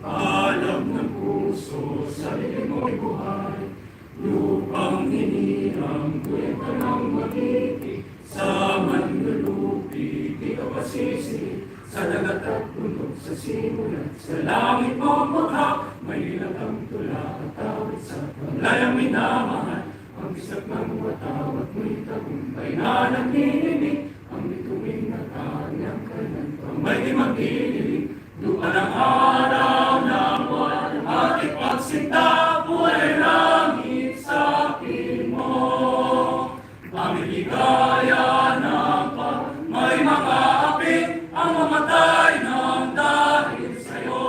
Alam ng puso, sarili mo'y buhay. Lupang hinirang, kwenta ng magiging. Sa manlulupi, di ka pasisi. Sa dagat at bundok, sa simulat. Sa langit mo baka, may nilatang tula at tawid sa panglayang minamahal. Ang isap ng watawat mo'y tagumpay na naglilinig. Ang bituing na kanyang kanan, pang may magdidilig. Lupa ng araw ng buwan, at ipagsinta, buhay langit sa akin mo. Pamiligaya ng pag may mga apit, ang mamatay ng dahil sa'yo.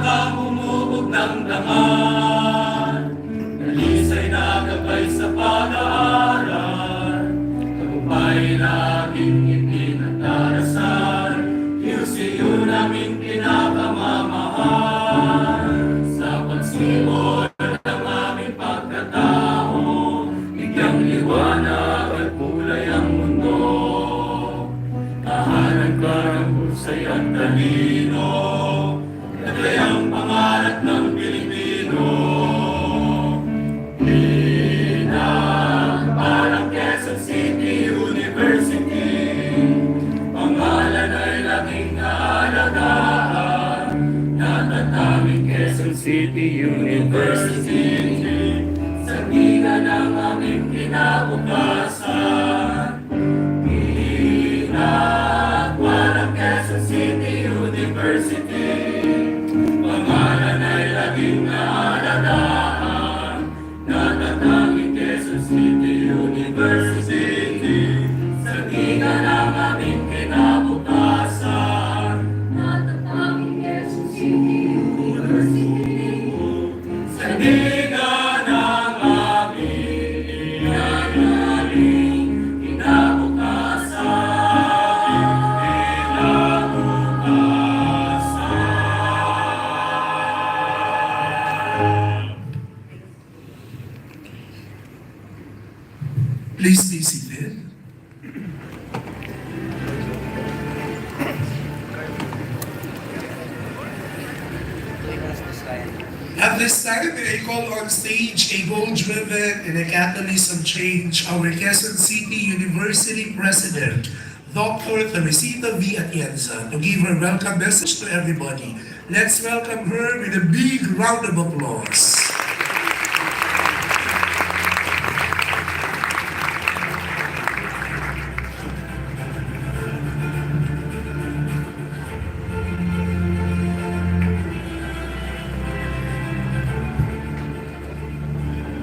Kang humubog ng dangal, nalisay na gabay sa pag-aaral, tagumpay laging itinatarasan, Diyos-iyo namin pinakamamahal. Sa pagsibol ng aming pagkatao, bigyang liwanag at kulay ang mundo. Tahanan ka ng husay at talino, ang pangarap ng Pilipino. Parang Quezon City University, pangalan ay laging naalagaan. Natatanging Quezon City University, sa gila ng aming kinabukasan. Parang Quezon City University, pangalan ay laging naalagaan. Natatanging Quezon City University, sa gila ng aming kinabukasan. Natatanging Quezon City University, sa gila ng aming kinabukasan. Please stay seated. At this time, I call on stage a goal-driven and a catalyst of change, our Quezon City University President, Dr. Teresita V. Atienza, to give her welcome message to everybody. Let's welcome her with a big round of applause.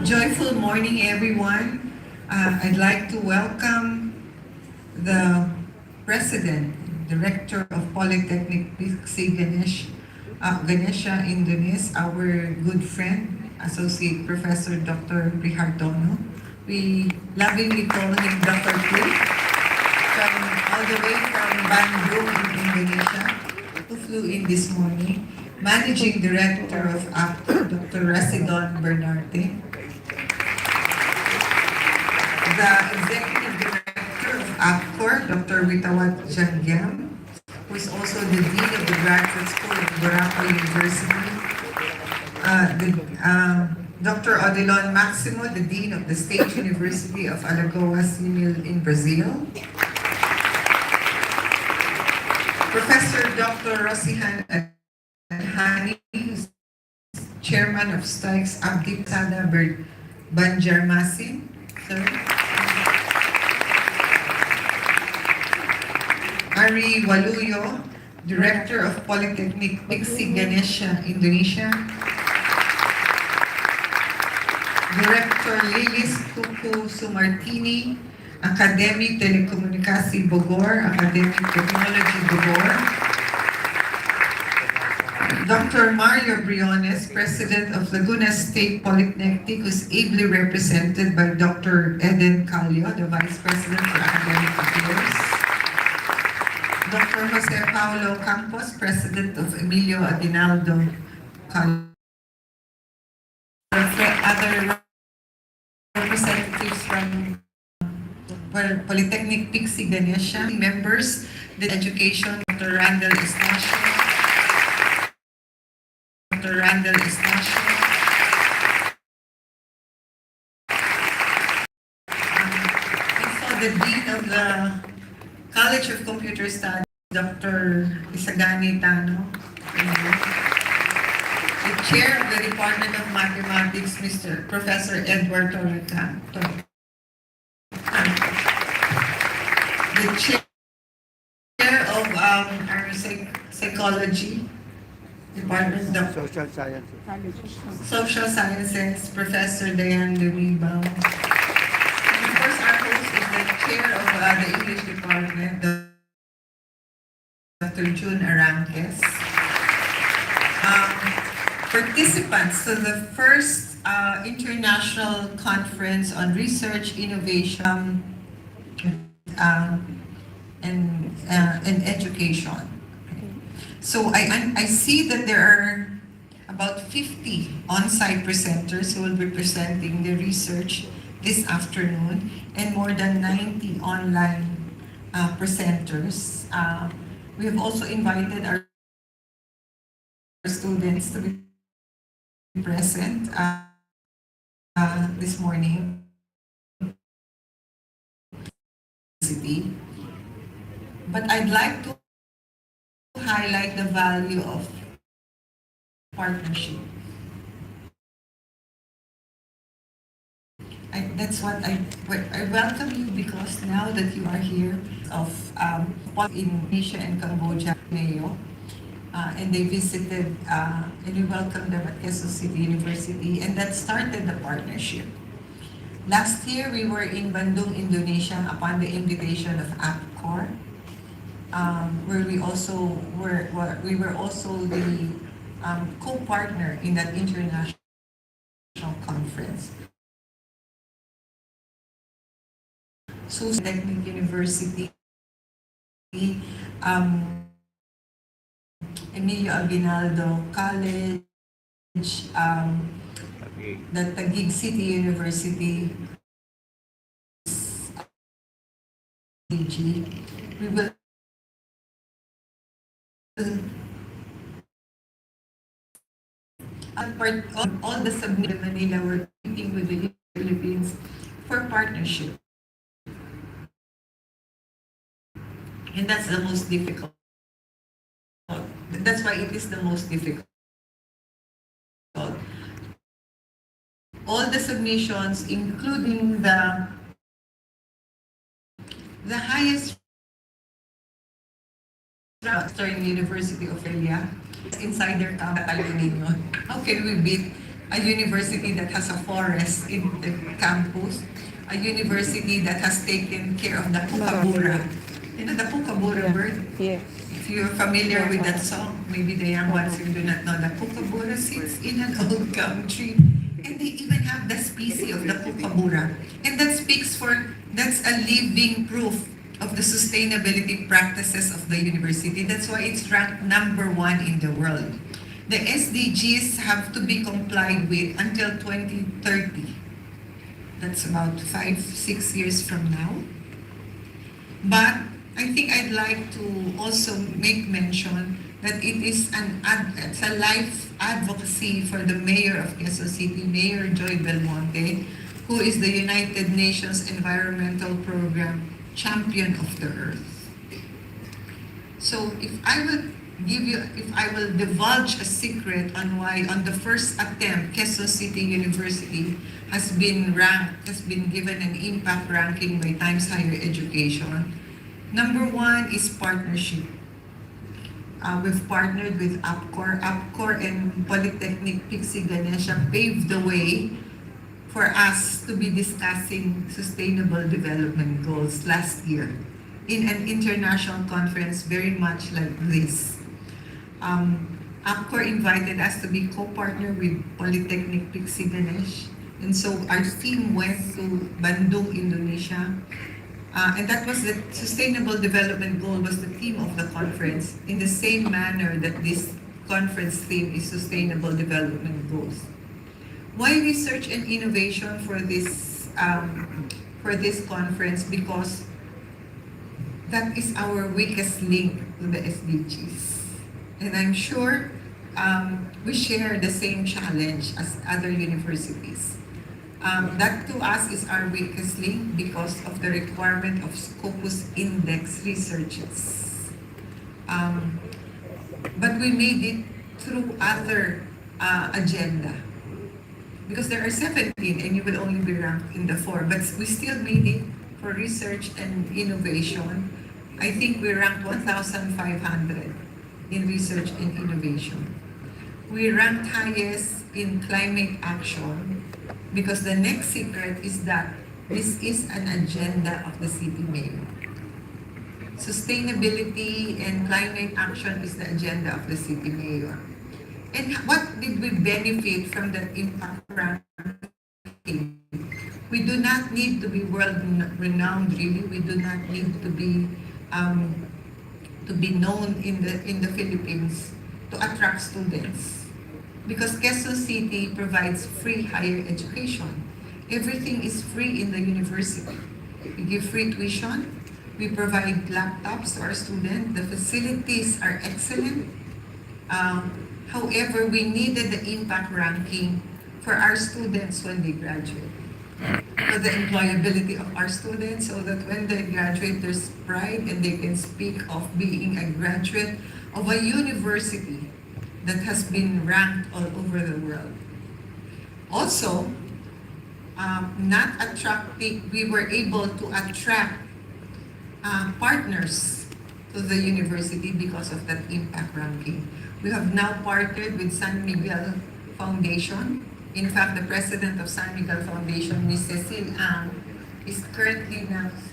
Joyful morning, everyone. I'd like to welcome the President, Director of Polytechnic Pixie Ganesha Indones, our good friend, Associate Professor Dr. Rihardono. We lovingly call him Dr. P, all the way from Bandung in Indonesia, who flew in this morning. Managing Director of ACTOR, Dr. Residon Bernarte. The Executive Director of ACTOR, Dr. Witawat Jangyam, who is also the Dean of the Graduate School of Boracay University. Dr. Odilon Maximo, the Dean of the State University of Alagoas in Brazil. Professor Dr. Rosihan Hani, who's Chairman of STIKES Abdi Sada Banjarmasin. Sir. Ari Waluyo, Director of Polytechnic Pixie Ganesha, Indonesia. Director Lilis Tuku Sumartini, Academic Telecomunicasi Bogor, Academic Technology Bogor. Dr. Mario Briones, President of Laguna State Polytechnic, who is ably represented by Dr. Eden Calio, the Vice President for Academic Affairs. Dr. Jose Paulo Campos, President of Emilio Aguinaldo College. Other representatives from Polytechnic Pixie Ganesha, members, the education, Dr. Randall Estacio, also the Dean of the College of Computer Studies, Dr. Isagani Tano, the Chair of the Department of Mathematics, Mr. Professor Edward Torreca, the Chair of our Psychology Department, the Social Sciences, Professor Diane Lumibao. And of course, our host is the Chair of the English Department, Dr. June Aranques. Participants to the first International Conference on Research, Innovation, and Education. So I see that there are about 50 on-site presenters who will be presenting the research this afternoon, and more than 90 online presenters. We have also invited our students to be present this morning. But I'd like to highlight the value of partnership. That's what I welcome you, because now that you are here of in Indonesia and Cambodia, Mayo, and they visited and we welcomed them at Quezon City University, and that started the partnership. Last year, we were in Bandung, Indonesia, upon the invitation of APCOR, where we were also the co-partner in that international conference. So Technic University, Emilio Aguinaldo College, the Taguig City University, we will all the submission Manila were meeting with the Philippines for partnership. And that's the most difficult. That's why it is the most difficult. All the submissions, including the highest Western University of Elia, insider ninyo. How can we beat a university that has a forest in the campus, a university that has taken care of the kookaburra? You know the kookaburra bird? Yes. If you're familiar with that song, maybe the young ones who do not know, the kookaburra sits in an old gum tree. And they even have the species of the kookaburra. And that's a living proof of the sustainability practices of the university. That's why it's ranked #1 in the world. The SDGs have to be complied with until 2030. That's about 5-6 years from now. But I think I'd like to also make mention that it's a life advocacy for the mayor of Quezon City, Mayor Joy Belmonte, who is the United Nations Environmental Program Champion of the Earth. So if I will divulge a secret on why on the first attempt Quezon City University has been given an impact ranking by Times Higher Education. #1 is partnership. We've partnered with APCOR. APCOR and Polytechnic Pixie Ganesha paved the way for us to be discussing sustainable development goals last year in an international conference very much like this. APCOR invited us to be co-partner with Polytechnic Pixie Ganesh. And so our team went to Bandung, Indonesia. And that was the Sustainable Development Goal was the theme of the conference in the same manner that this conference theme is Sustainable Development Goals. Why research and innovation for this conference? Because that is our weakest link to the SDGs. And I'm sure we share the same challenge as other universities. That to us is our weakest link because of the requirement of Scopus Index researches. But we made it through other agenda. Because there are 17 and you will only be ranked in the 4. But we still made it for research and innovation. I think we ranked 1,500 in research and innovation. We ranked highest in climate action because the next secret is that this is an agenda of the city mayor. Sustainability and climate action is the agenda of the city mayor. And what did we benefit from the impact ranking? We do not need to be world-renowned, really. We do not need to be known in the Philippines to attract students. Because Quezon City provides free higher education. Everything is free in the university. We give free tuition. We provide laptops to our students. The facilities are excellent. However, we needed the impact ranking for our students when they graduate. For the employability of our students so that when they graduate, there's pride and they can speak of being a graduate of a university that has been ranked all over the world. Also, we were able to attract partners to the university because of that impact ranking. We have now partnered with San Miguel Foundation. In fact, the president of San Miguel Foundation, Ms. Cecile Ang, is currently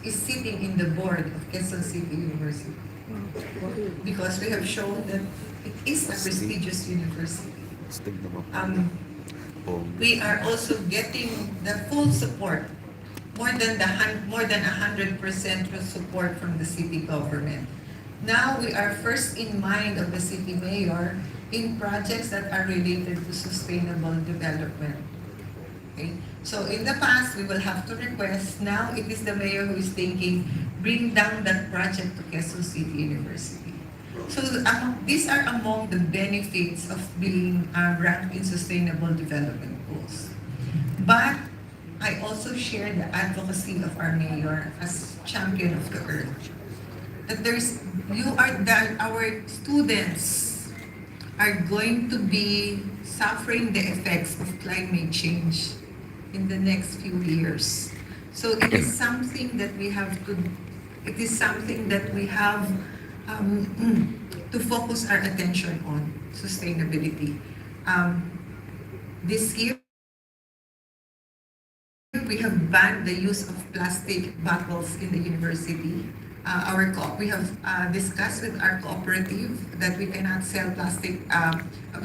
sitting in the board of Quezon City University. Because we have shown that it is a prestigious university. We are also getting the full support, more than 100% support from the city government. Now we are first in mind of the city mayor in projects that are related to sustainable development. Okay? So in the past, we will have to request. Now it is the mayor who is thinking, bring down that project to Quezon City University. So these are among the benefits of being ranked in sustainable development goals. But I also share the advocacy of our mayor as champion of the earth. That our students are going to be suffering the effects of climate change in the next few years. So it is something that we have to focus our attention on, sustainability. This year, we have banned the use of plastic bottles in the university. We have discussed with our cooperative that we cannot sell we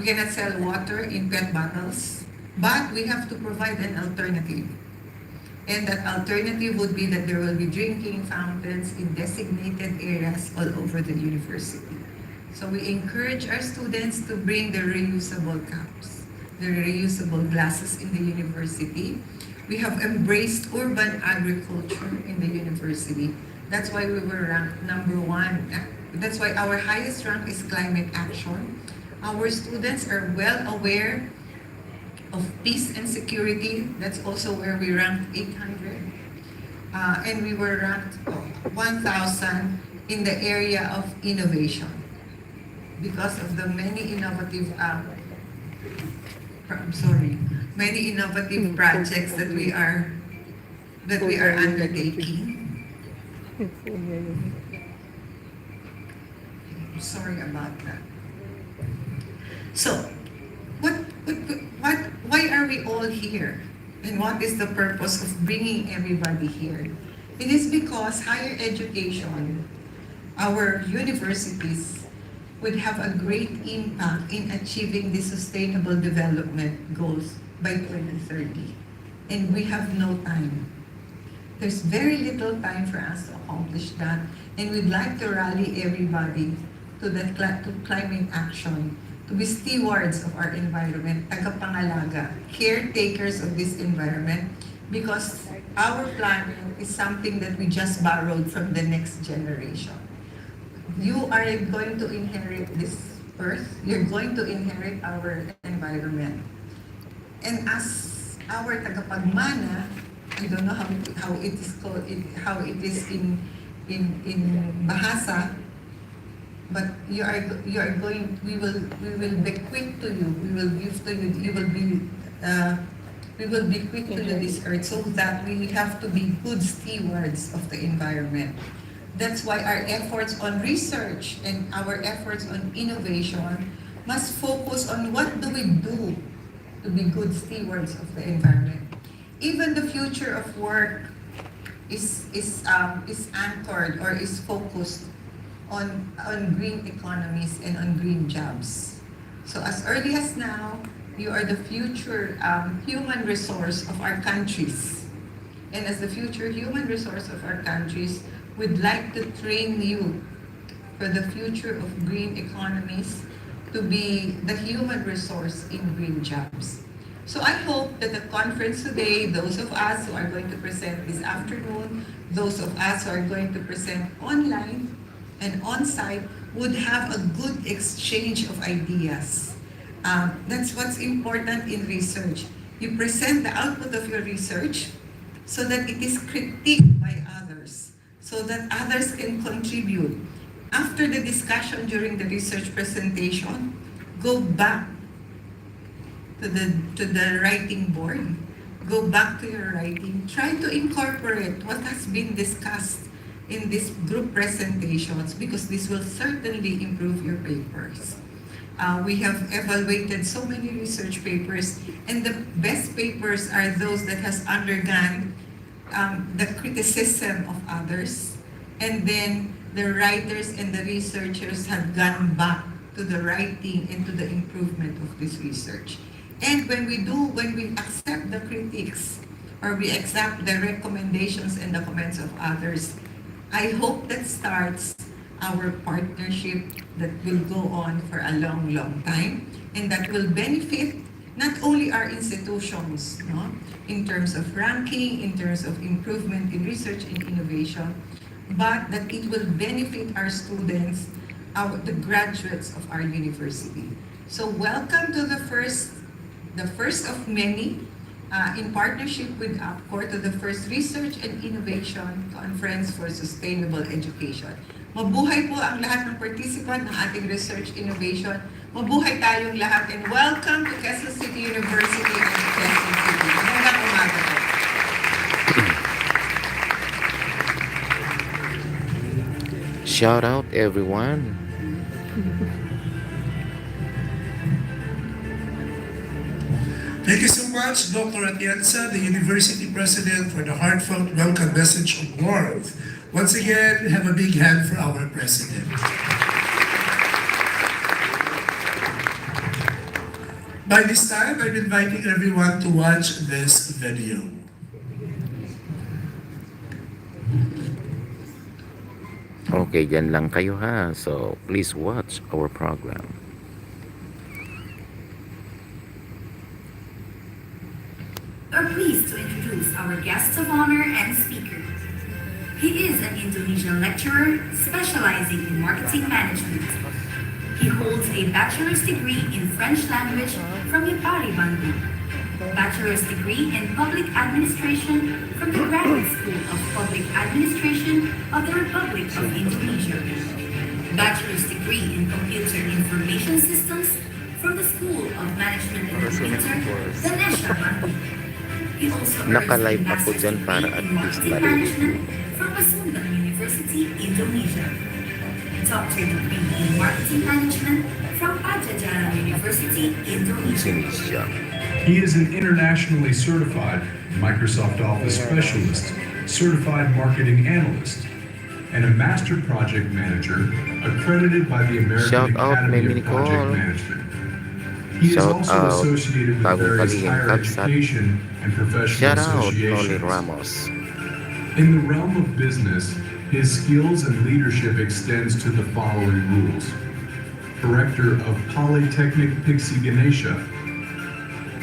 cannot sell water in PET bottles, but we have to provide an alternative. And that alternative would be that there will be drinking fountains in designated areas all over the university. So we encourage our students to bring their reusable cups, their reusable glasses in the university. We have embraced urban agriculture in the university. That's why we were ranked number 1. That's why our highest rank is climate action. Our students are well aware of peace and security. That's also where we ranked 800. And we were ranked 1,000 in the area of innovation because of the many innovative projects that we are undertaking. Sorry about that. So, why are we all here? And what is the purpose of bringing everybody here? It is because higher education, our universities, would have a great impact in achieving the sustainable development goals by 2030. And we have no time. There's very little time for us to accomplish that. And we'd like to rally everybody to to climate action, to be stewards of our environment, tagapangalaga, caretakers of this environment, because our planet is something that we just borrowed from the next generation. You are going to inherit this earth, you're going to inherit our environment. And as our tagapagmana, I don't know how it is called, how it is in Bahasa, but we will bequeath to you, we will give to you, we will bequeath to you this earth, so that we have to be good stewards of the environment. That's why our efforts on research and our efforts on innovation must focus on what do we do to be good stewards of the environment. Even the future of work is anchored or is focused on green economies and on green jobs. So as early as now, you are the future human resource of our countries. And as the future human resource of our countries, we'd like to train you for the future of green economies to be the human resource in green jobs. So I hope that the conference today, those of us who are going to present this afternoon, those of us who are going to present online and on-site, would have a good exchange of ideas. That's what's important in research. You present the output of your research so that it is critiqued by others, so that others can contribute. After the discussion during the research presentation, go back to the writing board, go back to your writing, try to incorporate what has been discussed in these group presentations, because this will certainly improve your papers. We have evaluated so many research papers, and the best papers are those that has undergone the criticism of others, and then the writers and the researchers have gone back to the writing and to the improvement of this research. And when we accept the critiques, or we accept the recommendations and the comments of others, I hope that starts our partnership that will go on for a long, long time, and that will benefit not only our institutions, no, in terms of ranking, in terms of improvement in research and innovation, but that it will benefit our students, the graduates of our university. So welcome to the first of many, in partnership with APCOR, to the first Research and Innovation Conference for Sustainable Education. Mabuhay po ang lahat ng participant ng ating research innovation. Mabuhay tayong lahat, and welcome to Quezon City University and Quezon City. Magandang umaga po. Shout out everyone. Thank you so much, Dr. Atienza, the University President, for the heartfelt welcome message of warmth. Once again, have a big hand for our President. By this time, I'm inviting everyone to watch this video. Okay, dyan lang kayo ha. So, please watch our program. Are pleased to introduce our guest of honor and speaker. He is an Indonesian lecturer specializing in marketing management. He holds a bachelor's degree in French language from IPARI Bandung, bachelor's degree in public administration from the Graduate School of Public Administration of the Republic of Indonesia, bachelor's degree in computer information systems from the School of Management and Computer, Ganesha Bandung. He also earned a Naka-live ako master's dyan para degree at in least marketing management from Pasundan University, Indonesia. Doctor degree in marketing management from Padjadjaran University, Indonesia. Indonesia. He is an internationally certified Microsoft Office specialist, certified marketing analyst, and a master project manager accredited by the American Shout out, Academy Mimi of Project Nicole. Management. He is Shout also out, associated with Bagong various Kalingap higher Kalsat. education and professional Shout out, Noli associations. Ramos. In the realm of business, his skills and leadership extends to the following rules. Director of Polytechnic Pixie Ganesha,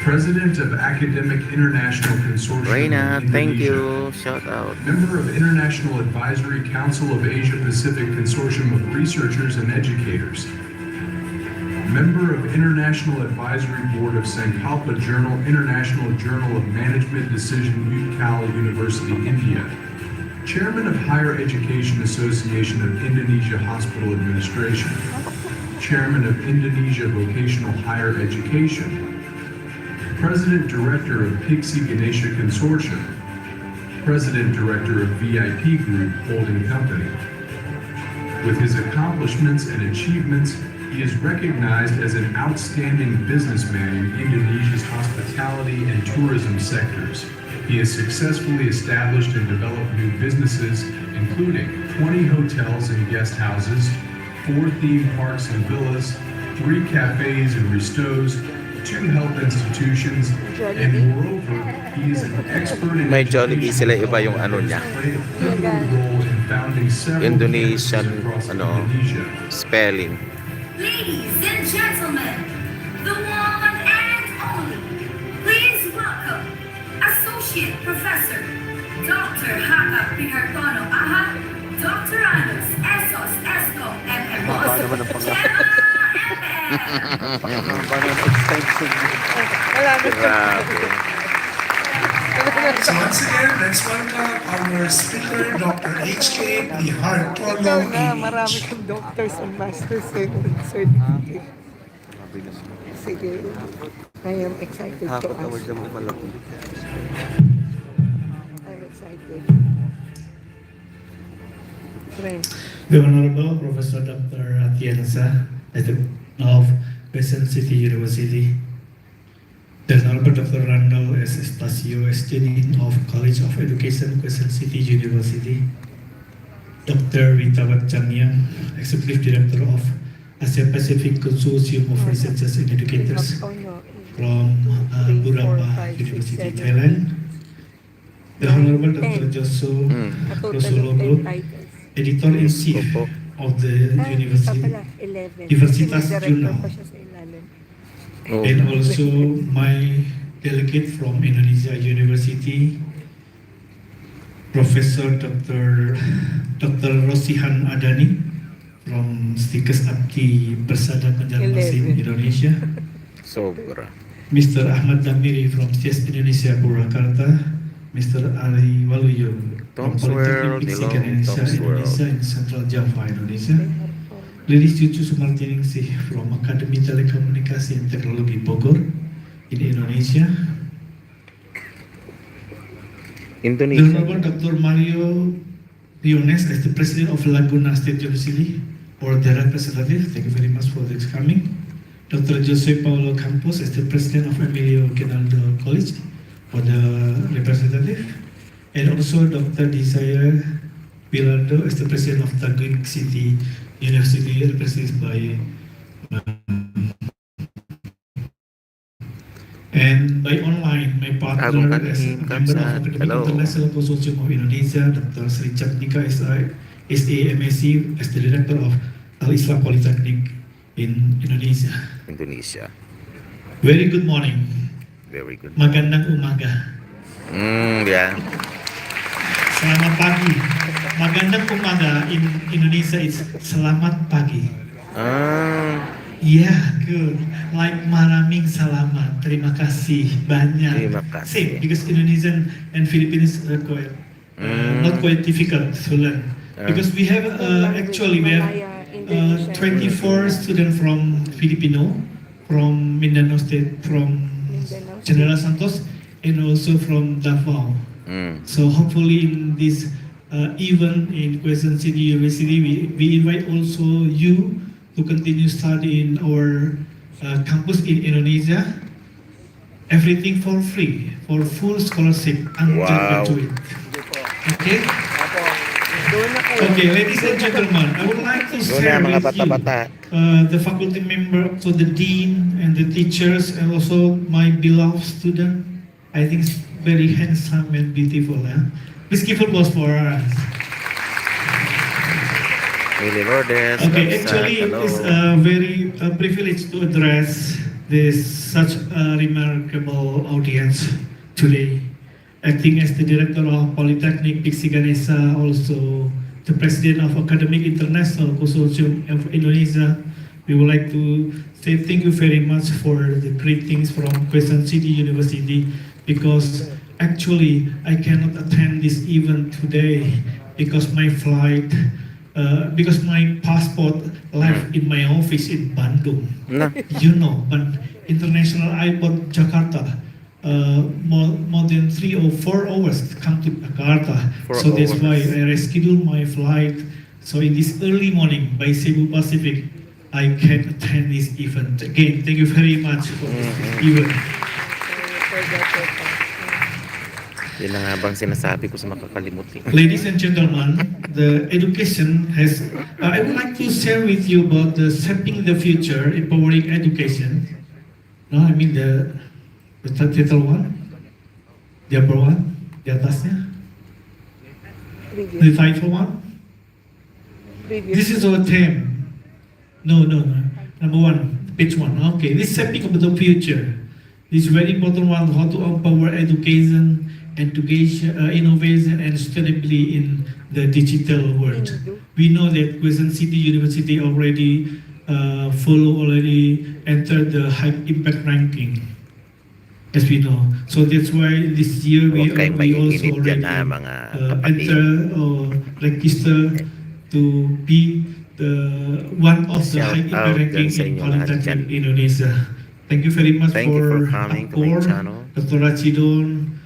President of Academic International Consortium Reina, of thank Indonesia, you. Shout out. Member of International Advisory Council of Asia Pacific Consortium of Researchers and Educators, Member of International Advisory Board of Sankalpa Journal, International Journal of Management Decision, UTCAL University, India, Chairman of Higher Education Association of Indonesia Hospital Administration, Chairman of Indonesia Vocational Higher Education, President Director of Pixie Ganesha Consortium, President Director of VIP Group Holding Company. With his accomplishments and achievements, he is recognized as an outstanding businessman in Indonesia's hospitality and tourism sectors. He has successfully established and developed new businesses, including 20 hotels and guest houses, 4 theme parks and villas, 3 cafes and restos, 2 health institutions, and moreover, he is an expert in May Jollibee education sila, iba yung ano niya. played a pivotal role in founding several Indonesian, campuses across ano, Indonesia. spelling. Ladies and gentlemen, the one and only, please welcome Associate Professor Dr. Haka Pihartono Aha, Dr. Anos Esos Esco MMOS, Gemma Grabe. So once again, let's welcome our speaker, Dr. H.K. Pihartono, Marami AH. kong doctors and masters certificate. Sige. I am excited to ask. I'm excited. Friend. The Honorable Professor Dr. Atienza of Quezon City University. The Honorable Dr. Randall S. Estacio, as Dean of College of Education, Quezon City University. Dr. Rita Wachanian, Executive Director of Asia Pacific Consortium of Researchers and Educators from Burapa University, Thailand. The Honorable Dr. Joso Rosologo, Editor-in-Chief of the University, Universitas Jurnal, Oh. and also my delegate from Indonesia University, Professor Dr. Rosihan Adani from Stikes Abdi Persada Banjarmasin, Indonesia, Sobra. Mr. Ahmad Damiri from CS Indonesia Purwakarta, Mr. Ali Waluyo from Tom's World, Polytechnic Pixie hello, Ganesha, Tom's World. Indonesia in Central Java, Indonesia. Ladies Cucu Sumartiningsih from Academy Telekomunikasi and Teknologi Bogor in Indonesia. The Indonesia. Honorable Dr. Mario Riones as the President of Laguna State University or the representative. Thank you very much for this coming. Dr. Jose Paulo Campos as the President of Emilio Ginaldo College for the representative. And also Dr. Desire Bilardo as the President of Taguig City University, represented by and by online, my partner Agong as a Kanhim, member of Kamsat. Academic Hello. International Consortium of Indonesia, Dr. Sri Chatnika SAMSC as the Director of Al-Islam Polytechnic in Indonesia. Indonesia. Very good morning. Very good. Magandang umaga. Yeah. Selamat pagi. Magandang umaga in Indonesia is selamat pagi. Yeah, good. Like maraming salamat. Terima kasih banyak. Terima kasih. Same, because Indonesian and Philippines are quite, not quite difficult to learn. Because we have actually we have 24 students from Filipino, from Mindanao State, from General Santos, and also from Davao. So hopefully in this event in Quezon City University, we invite also you to continue study in our campus in Indonesia. everything for free, for full scholarship until Wow. graduate. Okay? Doon na kayo. Okay, ladies and gentlemen, I would like to Doon share na mga with you bata-bata. the faculty member, so the dean and the teachers, and also my beloved student. I think it's very handsome and beautiful. Please give applause for us. Lily Lourdes. Okay, Elsa, actually, hello. it's very privileged to address this such a remarkable audience today. Acting as the director of Polytechnic Piksi Ganesha, also the president of Academic International Consortium of Indonesia, we would like to say thank you very much for the greetings from Quezon City University, because actually I cannot attend this event today because my flight, because my passport left in my office in Bandung. Na, You know, but International Airport Jakarta, more than 3 or 4 hours to come to Jakarta. 4 So that's why hours. I rescheduled my flight. So in this early morning by Cebu Pacific, I can attend this event. Again, thank you very much for this event. yun na nga bang sinasabi ko sa makakalimutin. Ladies and gentlemen, the education has, I would like to share with you about the shaping the future, empowering education. No, I mean the title one, the upper one, the atasnya, the title one. This is our theme. No. Number one, page one. Okay, this shaping of the future. This very important one, how to empower education, innovation, and sustainability in the digital world. We know that Quezon City University already entered the high impact ranking, as we know. So that's why this year we Okay, we also mainit already dyan na mga kapatid. enter or register to be the one of the Shout high impact out ranking dyan sa in inyo lahat Polytechnic dyan. Indonesia. Thank you very much Thank you for for coming to my Angkor, channel. Dr. Rachidon,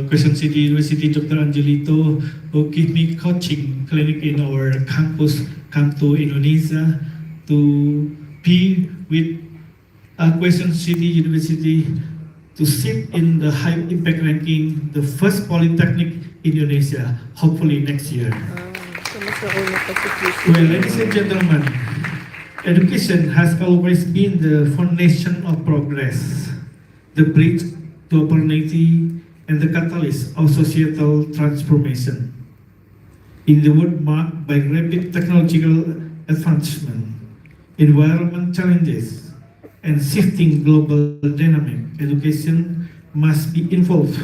Quezon City University, Dr. Angelito, who give me coaching clinic in our campus, come to Indonesia to be with Quezon City University to sit in the high impact ranking, the first polytechnic in Indonesia, hopefully next year. Well, ladies and gentlemen, education has always been the foundation of progress, the bridge to opportunity, and the catalyst of societal transformation. In the world marked by rapid technological advancement, environment challenges, and shifting global dynamic, education must be involved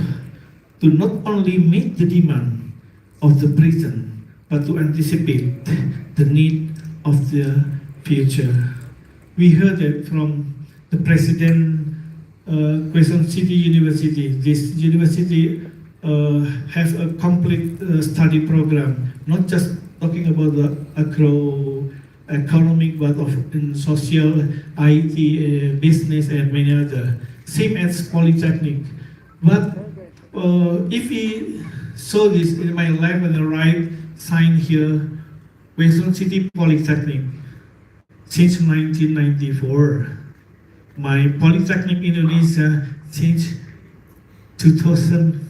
to not only meet the demand of the present, but to anticipate the need of the future. We heard that from the president, Quezon City University. This university has a complete study program, not just talking about the economic, but of in social, IT, business, and many other. Same as Polytechnic. But if we saw this in my left and the right sign here, Quezon City Polytechnic, since 1994. My Polytechnic Indonesia since 2004.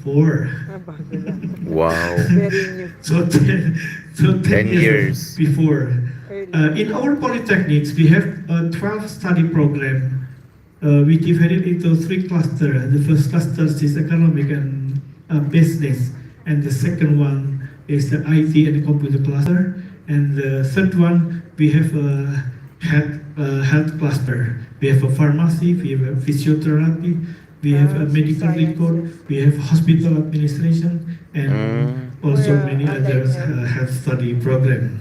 Wow. So 10 10 years years. before. In our polytechnics, we have a 12 study program. We divided into 3 clusters. The first cluster is economic and business, and the second one is the IT and computer cluster, and the third one we have a health cluster. We have a pharmacy, we have a physiotherapy, we have a medical record, we have hospital administration, and also many other health study program.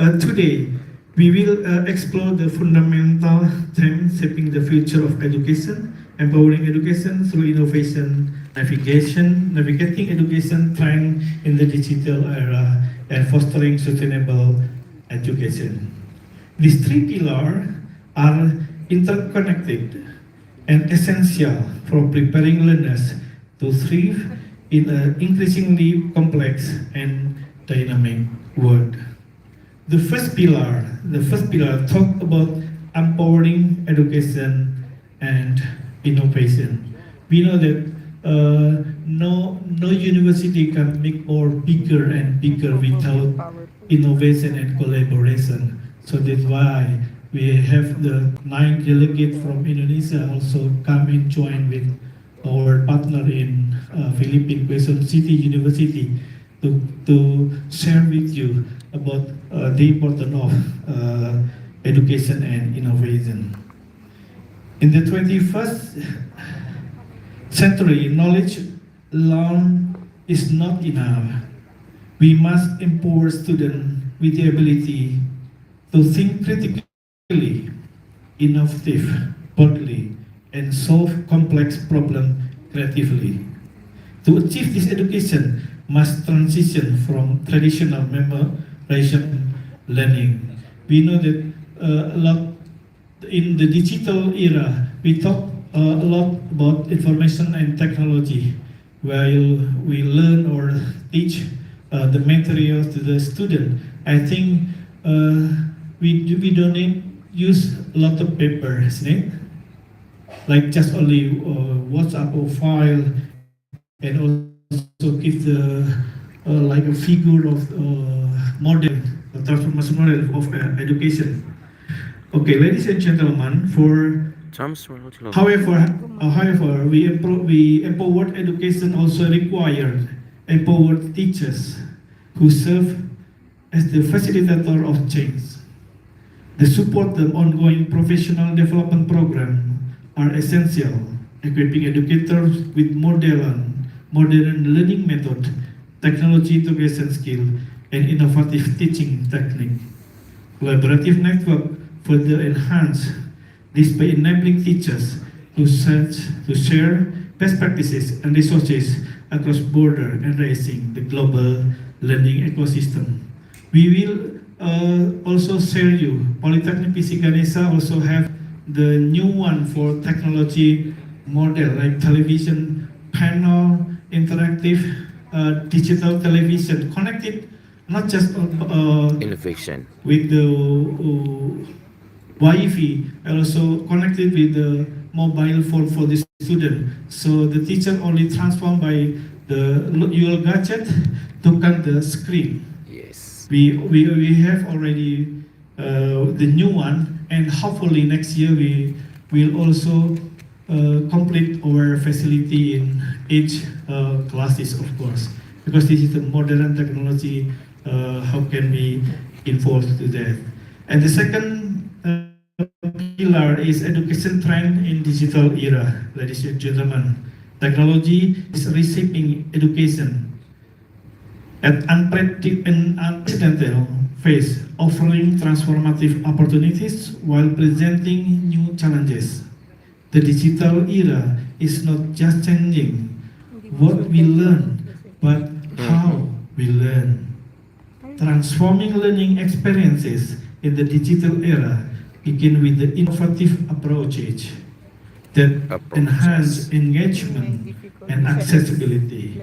Today, we will explore the fundamental themes shaping the future of education, empowering education through innovation, navigating education trend in the digital era, and fostering sustainable education. These 3 pillars are interconnected and essential for preparing learners to thrive in an increasingly complex and dynamic world. The first pillar talk about empowering education and innovation. We know that no university can make more bigger and bigger without innovation and collaboration. So that's why we have the 9 delegates from Indonesia also come and join with our partner in Philippines, Quezon City University, to share with you about the importance of education and innovation. In the 21st century, knowledge alone is not enough. We must empower students with the ability to think critically, innovative, boldly, and solve complex problems creatively. To achieve this, education must transition from traditional memorization learning. We know that a lot in the digital era, we talk a lot about information and technology, while we learn or teach the material to the student. I think we don't need use a lot of paper, isn't it? Like just only WhatsApp or file, and also give the like a figure of model, a transformation model of education. Okay, ladies and gentlemen, however, we empowered education also required empowered teachers who serve as the facilitator of change. The support the ongoing professional development program are essential, equipping educators with modern learning method, technology integration skill, and innovative teaching technique. Collaborative network further enhance this by enabling teachers to share best practices and resources across border and raising the global learning ecosystem. We will also share you, Polytechnic PC Ganesha also have the new one for technology model like television panel, interactive digital television, connected not just innovation with the Wi-Fi, also connected with the mobile phone for the student. So the teacher only transform by the your gadget to cut the screen. yes We have already the new one, and hopefully next year we will also complete our facility in each classes, of course, because this is the modern technology. How can we involve to that? And the second pillar is education trend in digital era, ladies and gentlemen. Technology is reshaping education at unprecedented phase, offering transformative opportunities while presenting new challenges. The digital era is not just changing what we learn, but how we learn. Transforming learning experiences in the digital era begin with the innovative approaches that enhance engagement and accessibility.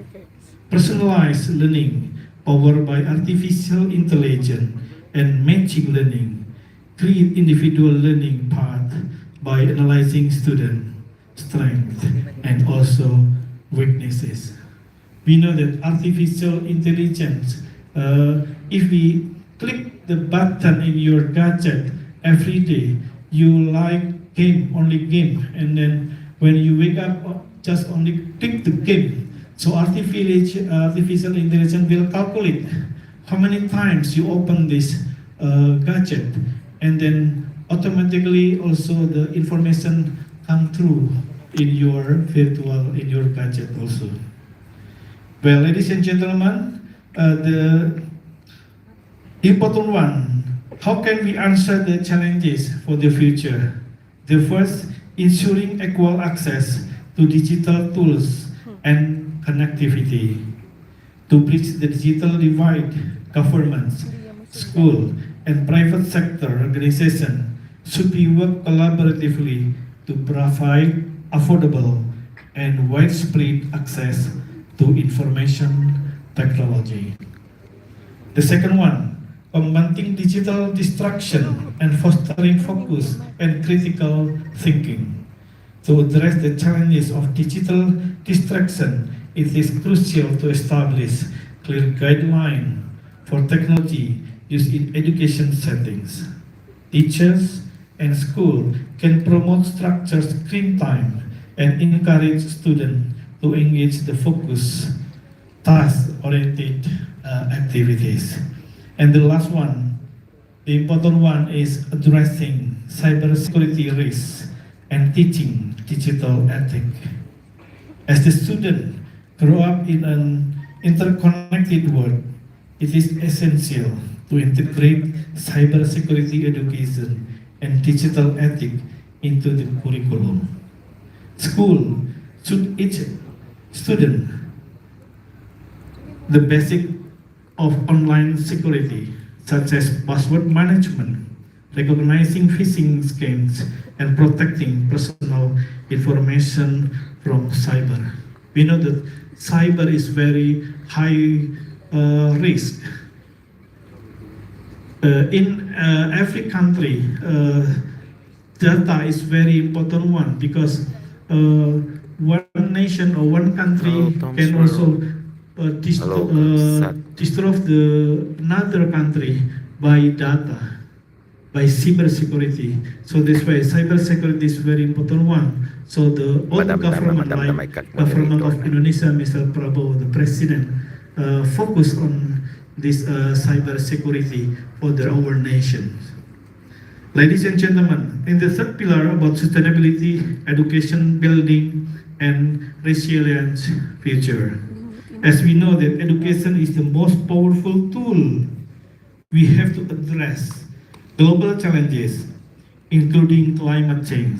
Personalized learning powered by artificial intelligence and matching learning create individual learning path by analyzing student strengths and also weaknesses. We know that artificial intelligence, if we click the button in your gadget every day, you like game, only game, and then when you wake up, just only click the game. So artificial intelligence will calculate how many times you open this gadget, and then automatically also the information come through in your gadget also. Well, ladies and gentlemen, the important one, how can we answer the challenges for the future? The first, ensuring equal access to digital tools and connectivity. To bridge the digital divide, governments, school, and private sector organizations should be work collaboratively to provide affordable and widespread access to information technology. The second one, combating digital distraction and fostering focus and critical thinking. To address the challenges of digital distraction, it is crucial to establish clear guidelines for technology use in education settings. Teachers and schools can promote structured screen time and encourage students to engage the focus, task-oriented activities. And the last one, the important one is addressing cybersecurity risks and teaching digital ethics. As the student grow up in an interconnected world, it is essential to integrate cybersecurity education and digital ethics into the curriculum. School should teach student the basic of online security, such as password management, recognizing phishing scams, and protecting personal information from cyber. We know that cyber is very high risk. In every country, data is very important one, because one nation or one country Hello, Tom can Sparrow. also Hello, destroy another country by data, by cybersecurity. So this way, cybersecurity is very important one. So the all Madam, government, Madam, like Madam, government of Madam. Indonesia, Mr. Prabowo, the president, focus on this cybersecurity for our nation. Ladies and gentlemen, in the third pillar about sustainability, education, building, and resilience future. As we know that education is the most powerful tool, we have to address global challenges, including climate change,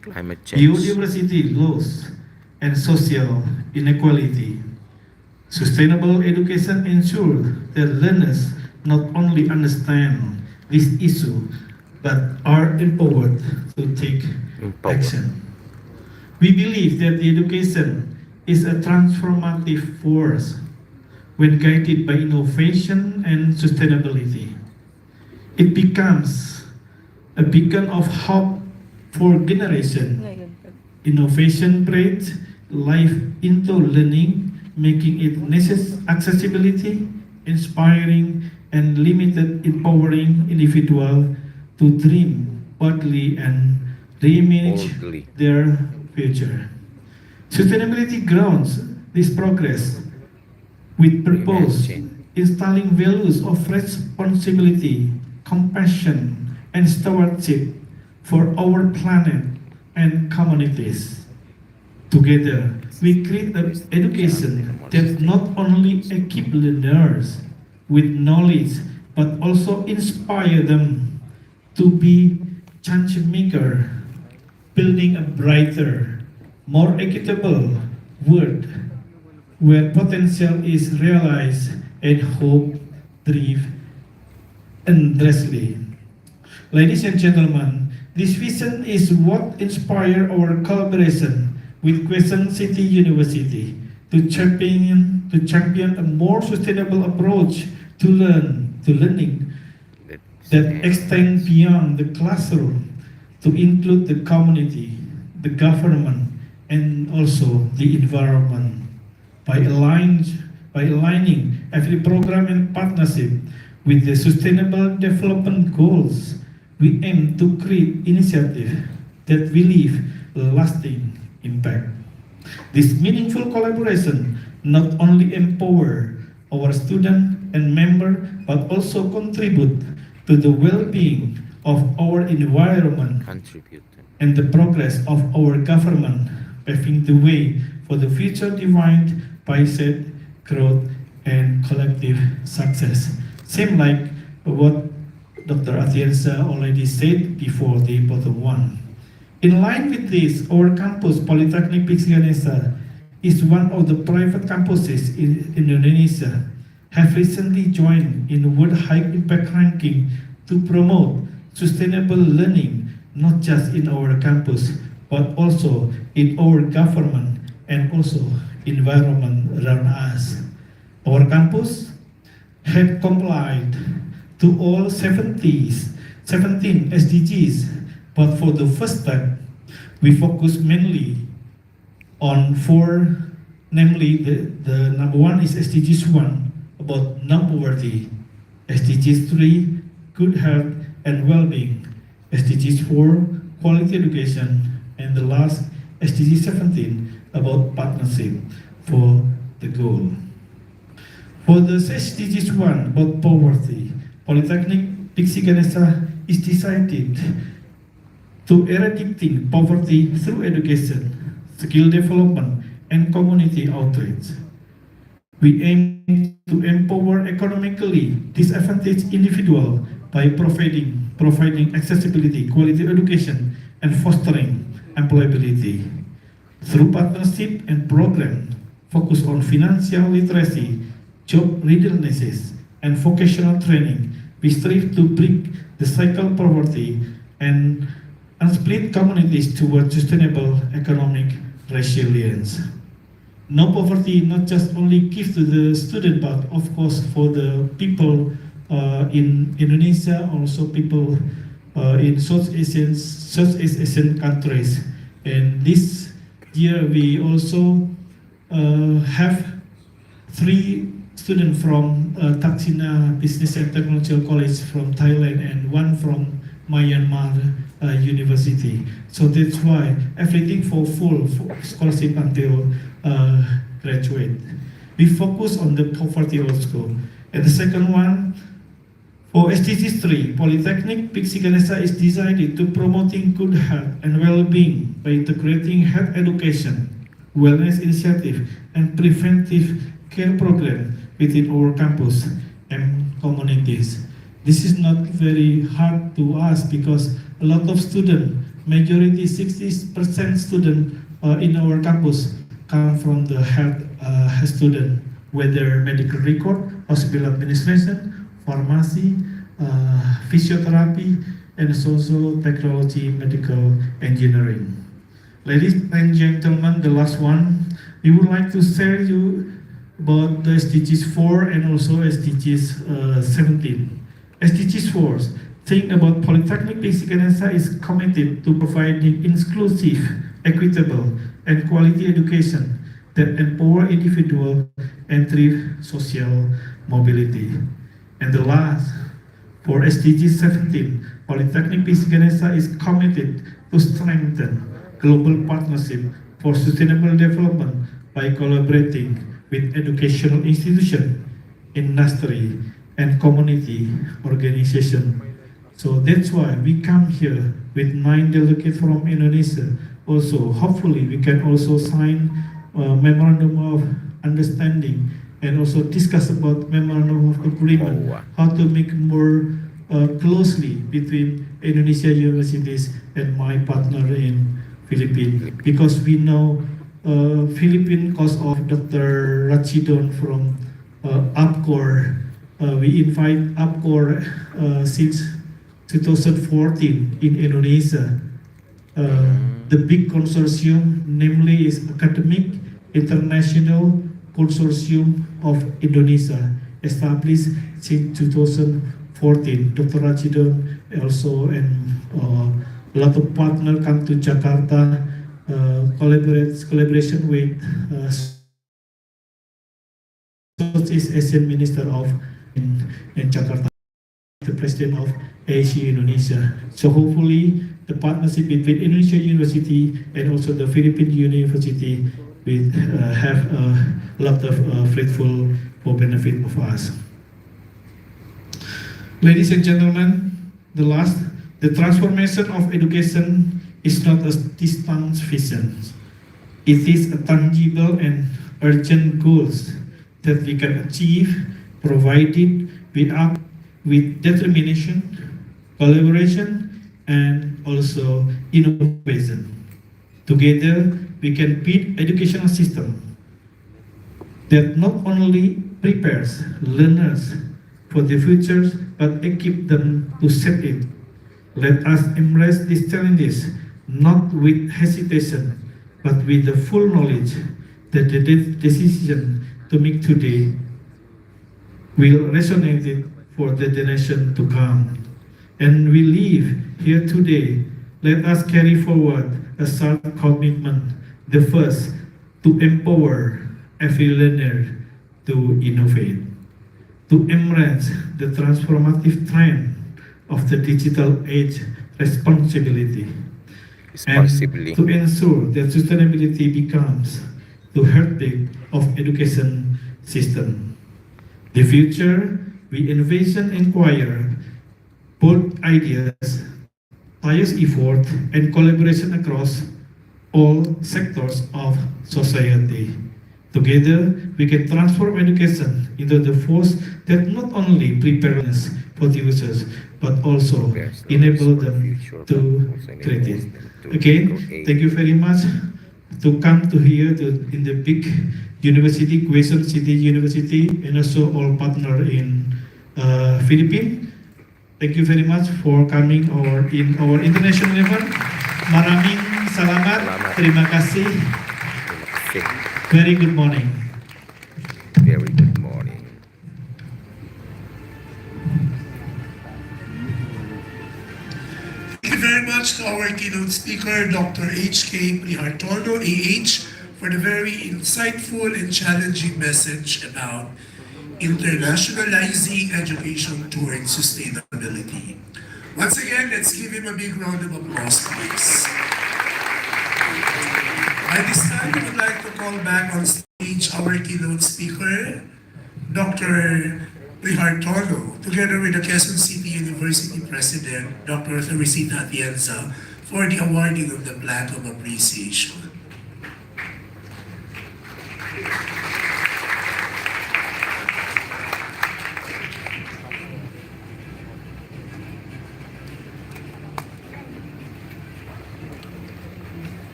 Climate change. biodiversity loss, and social inequality. Sustainable education ensures that learners not only understand this issue, but are empowered to take action. We believe that the education is a transformative force when guided by innovation and sustainability. It becomes a beacon of hope for generations. Innovation breeds life into learning, making it accessibility, inspiring, and limited, empowering individuals to dream boldly and reimagine Boldly. their future. Sustainability grounds this progress with purpose, Imagine. installing values of responsibility, compassion, and stewardship for our planet and communities. Together, we create an education that not only equip learners with knowledge, but also inspire them to be change maker, building a brighter, more equitable world where potential is realized and hope thrive endlessly. Ladies and gentlemen, this vision is what inspired our collaboration with Quezon City University to champion a more sustainable approach to learning that extend beyond the classroom to include the community, the government, and also the environment. By aligning every program and partnership with the Sustainable Development Goals, we aim to create initiatives that will leave a lasting impact. This meaningful collaboration not only empower our students and members, but also contribute to the well-being of our environment Contribute. and the progress of our government, paving the way for the future defined by said growth and collective success. Same like what Dr. Atienza already said before, the important one. In line with this, our campus, Polytechnic PIKS Ganesha, is one of the private campuses in Indonesia, have recently joined in World High Impact Ranking to promote sustainable learning, not just in our campus, but also in our government and also environment around us. Our campus had complied to all 17 SDGs, but for the first time, We focus mainly on four, namely the number one is SDGs 1, about non-poverty, SDGs 3, good health and well-being, SDGs 4, quality education, and the last, SDG 17, about partnership for the goal. For the SDGs 1, about poverty, Polytechnic Diksi Ganesha is decided to eradicating poverty through education, skill development, and community outreach. We aim to empower economically disadvantaged individuals by providing accessibility, quality education, and fostering employability. Through partnership and program focus on financial literacy, job readiness, and vocational training, we strive to break the cycle of poverty and split communities towards sustainable economic resilience. No poverty not just only gives to the student, but of course for the people in Indonesia, also people in Southeast Asian countries. And this year we also have 3 students from Taksina Business and Technological College from Thailand and 1 from Myanmar University. So that's why everything for full scholarship until graduate. We focus on the poverty also. And the second one, for SDGs 3, Polytechnic Diksi Ganesha is designed to promoting good health and well-being by integrating health education, wellness initiative, and preventive care program within our campus and communities. This is not very hard to us because a lot of students, majority 60% students in our campus come from the health student, whether medical record, hospital administration, pharmacy, physiotherapy, and also technology, medical engineering. Ladies and gentlemen, the last one, we would like to share you about the SDGs 4 and also SDGs 17. SDGs 4, think about Polytechnic Diksi Ganesha is committed to providing inclusive, equitable, and quality education that empower individual and thrive social mobility. And the last, for SDG 17, Polytechnic Diksi Ganesha is committed to strengthen global partnership for sustainable development by collaborating with educational institutions, industry, and community organizations. So that's why we come here with 9 delegates from Indonesia. Also, hopefully we can also sign a memorandum of understanding and also discuss about memorandum of agreement, how to make more closely between Indonesia universities and my partner in Philippines. Because we know Philippine cause of Dr. Rachidon from APCOR. We invite APCOR since 2014 in Indonesia. The big consortium, namely is Academic International Consortium of Indonesia, established since 2014. Dr. Rachidon also and a lot of partners come to Jakarta, collaboration with Southeast Asian Minister of in Jakarta, the President of ASEAN Indonesia. So hopefully the partnership between Indonesia University and also the Philippine University will have a lot of fruitful for benefit of us. Ladies and gentlemen, the transformation of education is not a distant vision. It is a tangible and urgent goals that we can achieve provided we act with determination, collaboration, and also innovation. Together, we can build educational system that not only prepares learners for the future, but equip them to set it. Let us embrace these challenges, not with hesitation, but with the full knowledge that the decision to make today will resonate for the generation to come. And we live here today. Let us carry forward a short commitment. The first, to empower every learner to innovate, to embrace the transformative trend of the digital age responsibility, and Responsibly. to ensure that sustainability becomes the heartbeat of education system. The future, we envision inquire bold ideas, science effort, and collaboration across all sectors of society. Together, we can transform education into the force that not only prepare us for the users, but also Prepares enable learners for the them future, to but also create enables it. them to Again, create. thank you very much to come to here in the big university, Quezon City University, and also all partner in Philippines. Thank you very much for coming in our international event. Maraming salamat. Salamat. Terima kasih. Sick. Very good morning. Very good morning. Thank you very much to our keynote speaker, Dr. H.K. Prihartono, AH, for the very insightful and challenging message about internationalizing education towards sustainability. Once again, let's give him a big round of applause, please. By this time, we would like to call back on stage our keynote speaker, Dr. Prihartono, together with the Quezon City University President, Dr. Teresita Atienza, for the awarding of the Plaque of Appreciation.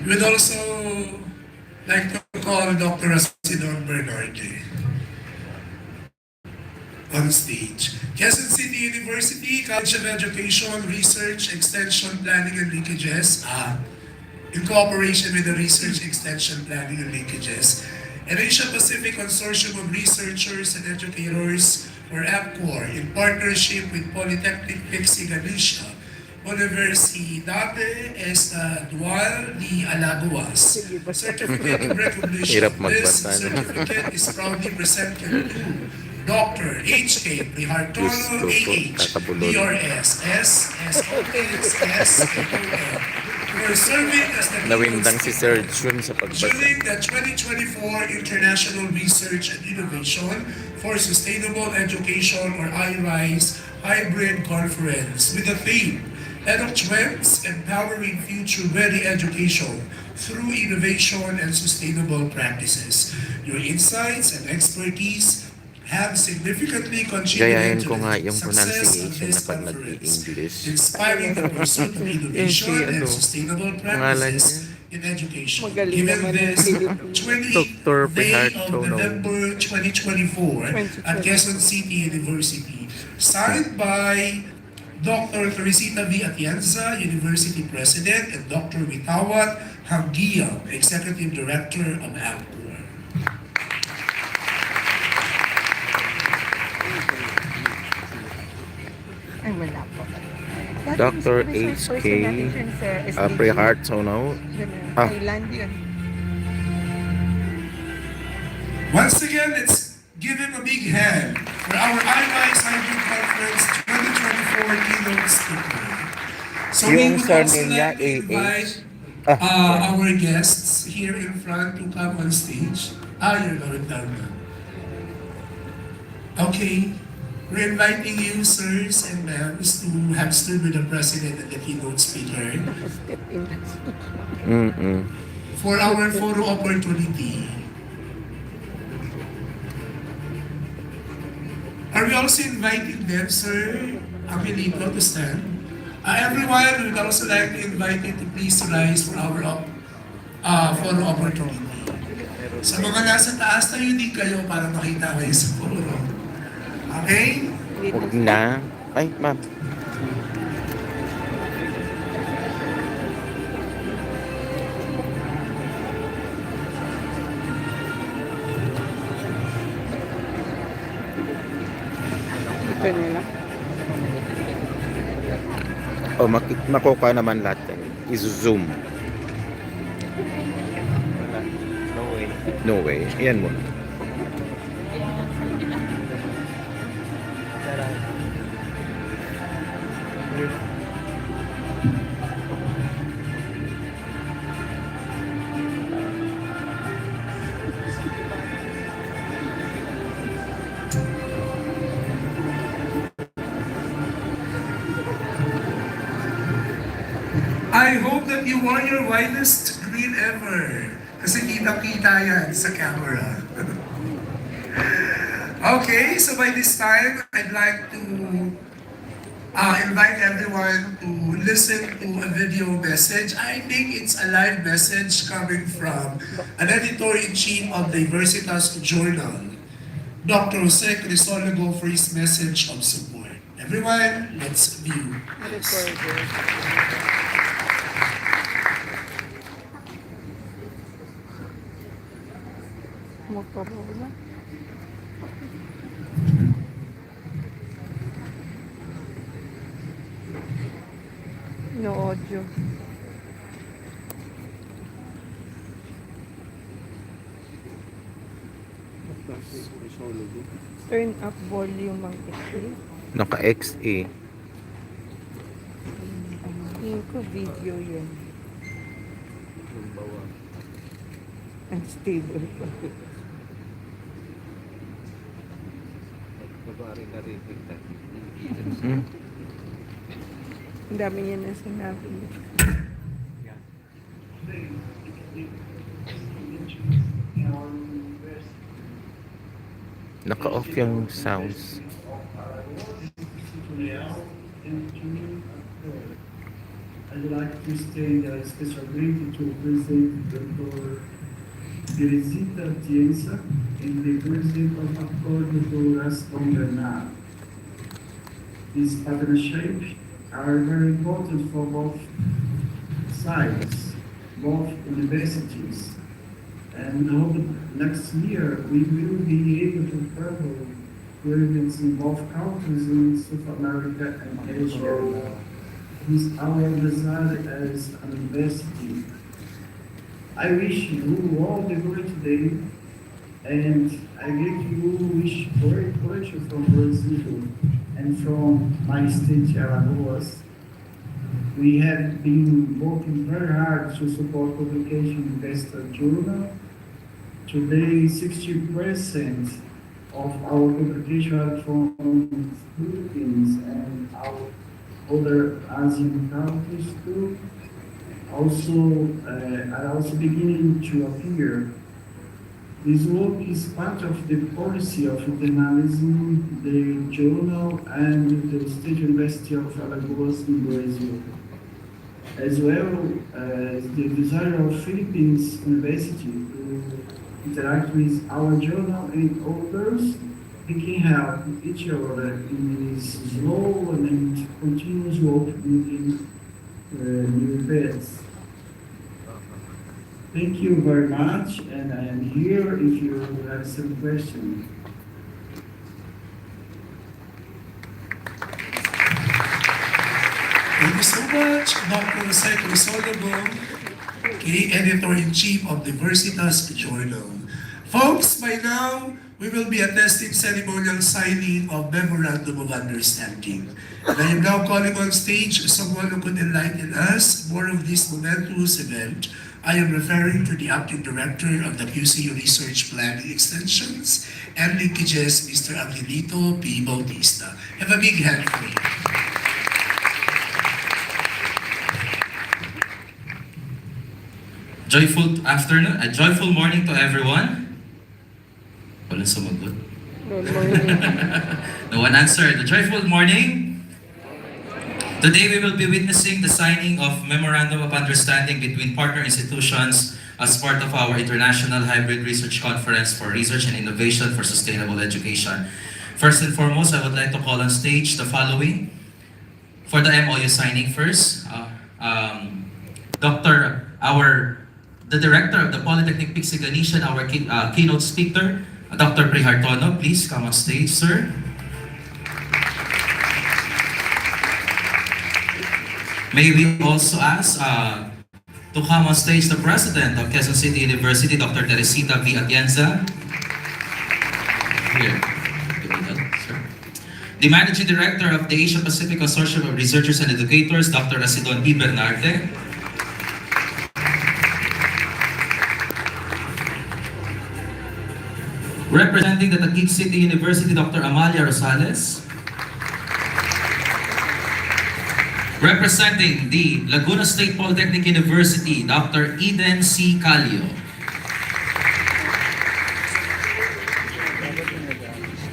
We would also like to call Dr. Asidon Bernarde on stage. Quezon City University, College of Education, Research, Extension, Planning and Linkages, in cooperation with the Research, Extension, Planning and Linkages, and Asia Pacific Consortium of Researchers and Educators, or APCOR, in partnership with Polytechnic Pixie Galicia, Universidade Estadual de Alagoas. Certificate of recognition. Hirap This magbasa, no? certificate is proudly presented to Dr. H.K. Prihartono, Gusto ko, AH, kakabulol. DRS, SSOSS, for serving as the Nawindang si Sir Jun sa during pagbasa. the 2024 International Research and Innovation for Sustainable Education, or IRISE, Hybrid Conference with the theme EduTrends Empowering Future-Ready Education Through Innovation and Sustainable Practices. Your insights and expertise have significantly Gayahin contributed to ko nga the yung success of pronunciation this na pag conference, nag-i-English. inspiring the pursuit of innovation and sustainable Pangalan practices in education. Magaling Given naman ang this Philippines. 20th Dr. day of Prihartono. November 2024 at Quezon City University, signed by Dr. Teresita V. Atienza, University President, and Dr. Witawat Haggiam, Executive Director of APCOR. Ay, wala po. Dr. H.K. Prihartono. Ah. Thailand yun. Once again, let's give him a big hand for our IRISE Hybrid Conference 2024 keynote speaker. So we Yung would also surname niya, like to invite our guests here in front to come on stage. You're going down now. Okay. We're inviting you, sirs and ma'ams, to have stood with the president and the keynote speaker Step in. for our photo opportunity. Are we also inviting them, sir, Amelito, to stand? Everyone, we would also like to invite you to please rise for our photo opportunity. Sa mga nasa taas, tayo din kayo para makita kayo sa photo. Okay? Huwag na. Ay, ma'am. Ito nila. O, makukuha naman lahat yan. Is-zoom. No way. No way. Ayan mo. I hope that you wore your widest screen ever. Kasi kitang-kita yan sa camera. Okay, so by this time, I'd like to invite everyone to listen to a video message. I think it's a live message coming from an editor-in-chief of the Diversitas Journal, Dr. Jose Crisologo, for his message of support. Everyone, let's view. Motorola. No audio. Turn up volume ang ito. Naka-XA. Tingin ko video yun. Unstable pa. Hmm? Ang dami niya na sinabi. Naka-off yung sounds. I'd like to extend a special greeting to President Dr. Teresita Atienza and the President of Accord, Dr. Aston Bernard. These partnerships are very important for both sides, both universities. And I hope next year we will be able to further agreements in both countries in South America and Asia. This is our desire as an university. I wish you all the great day, and I give you wish great pleasure from Brazil and from my state, Alagoas. We have been working very hard to support publication Investor Journal. Today, 60% of our publication are from Philippines and our other Asian countries too. Also, are also beginning to appear. This work is part of the policy of internationalizing the journal and the State University of Alagoas in Brazil, as well as the desire of Philippines University to interact with our journal and others. We can help each other in this slow and continuous work in new beds. Thank you very much, and I am here if you have some questions. Thank you so much, Dr. Jose Crisologo, Editor-in-Chief of Diversitas Journal. Folks, by now, we will be attesting ceremonial signing of Memorandum of Understanding. And I am now calling on stage someone who could enlighten us more of this momentous event. I am referring to the Acting Director of the QCU Research Planning Extensions and Linkages, Mr. Angelito P. Bautista. Have a big hand for him. Joyful afternoon, a joyful morning to everyone. Walang sumagot. Good morning. No one answered. A joyful morning. Today we will be witnessing the signing of Memorandum of Understanding between partner institutions as part of our International Hybrid Research Conference for Research and Innovation for Sustainable Education. First and foremost, I would like to call on stage the following. For the MOU signing first, the Director of the Polytechnic Pixie-Ganesian, our keynote speaker, Dr. Prihartono, please come on stage, sir. May we also ask to come on stage the President of Quezon City University, Dr. Teresita V. Atienza. Here. Sir. The Managing Director of the Asia Pacific Consortium of Researchers and Educators, Dr. Asidon D. Bernarde. Representing the Taguig City University, Dr. Amalia Rosales. Representing the Laguna State Polytechnic University, Dr. Eden C. Calio.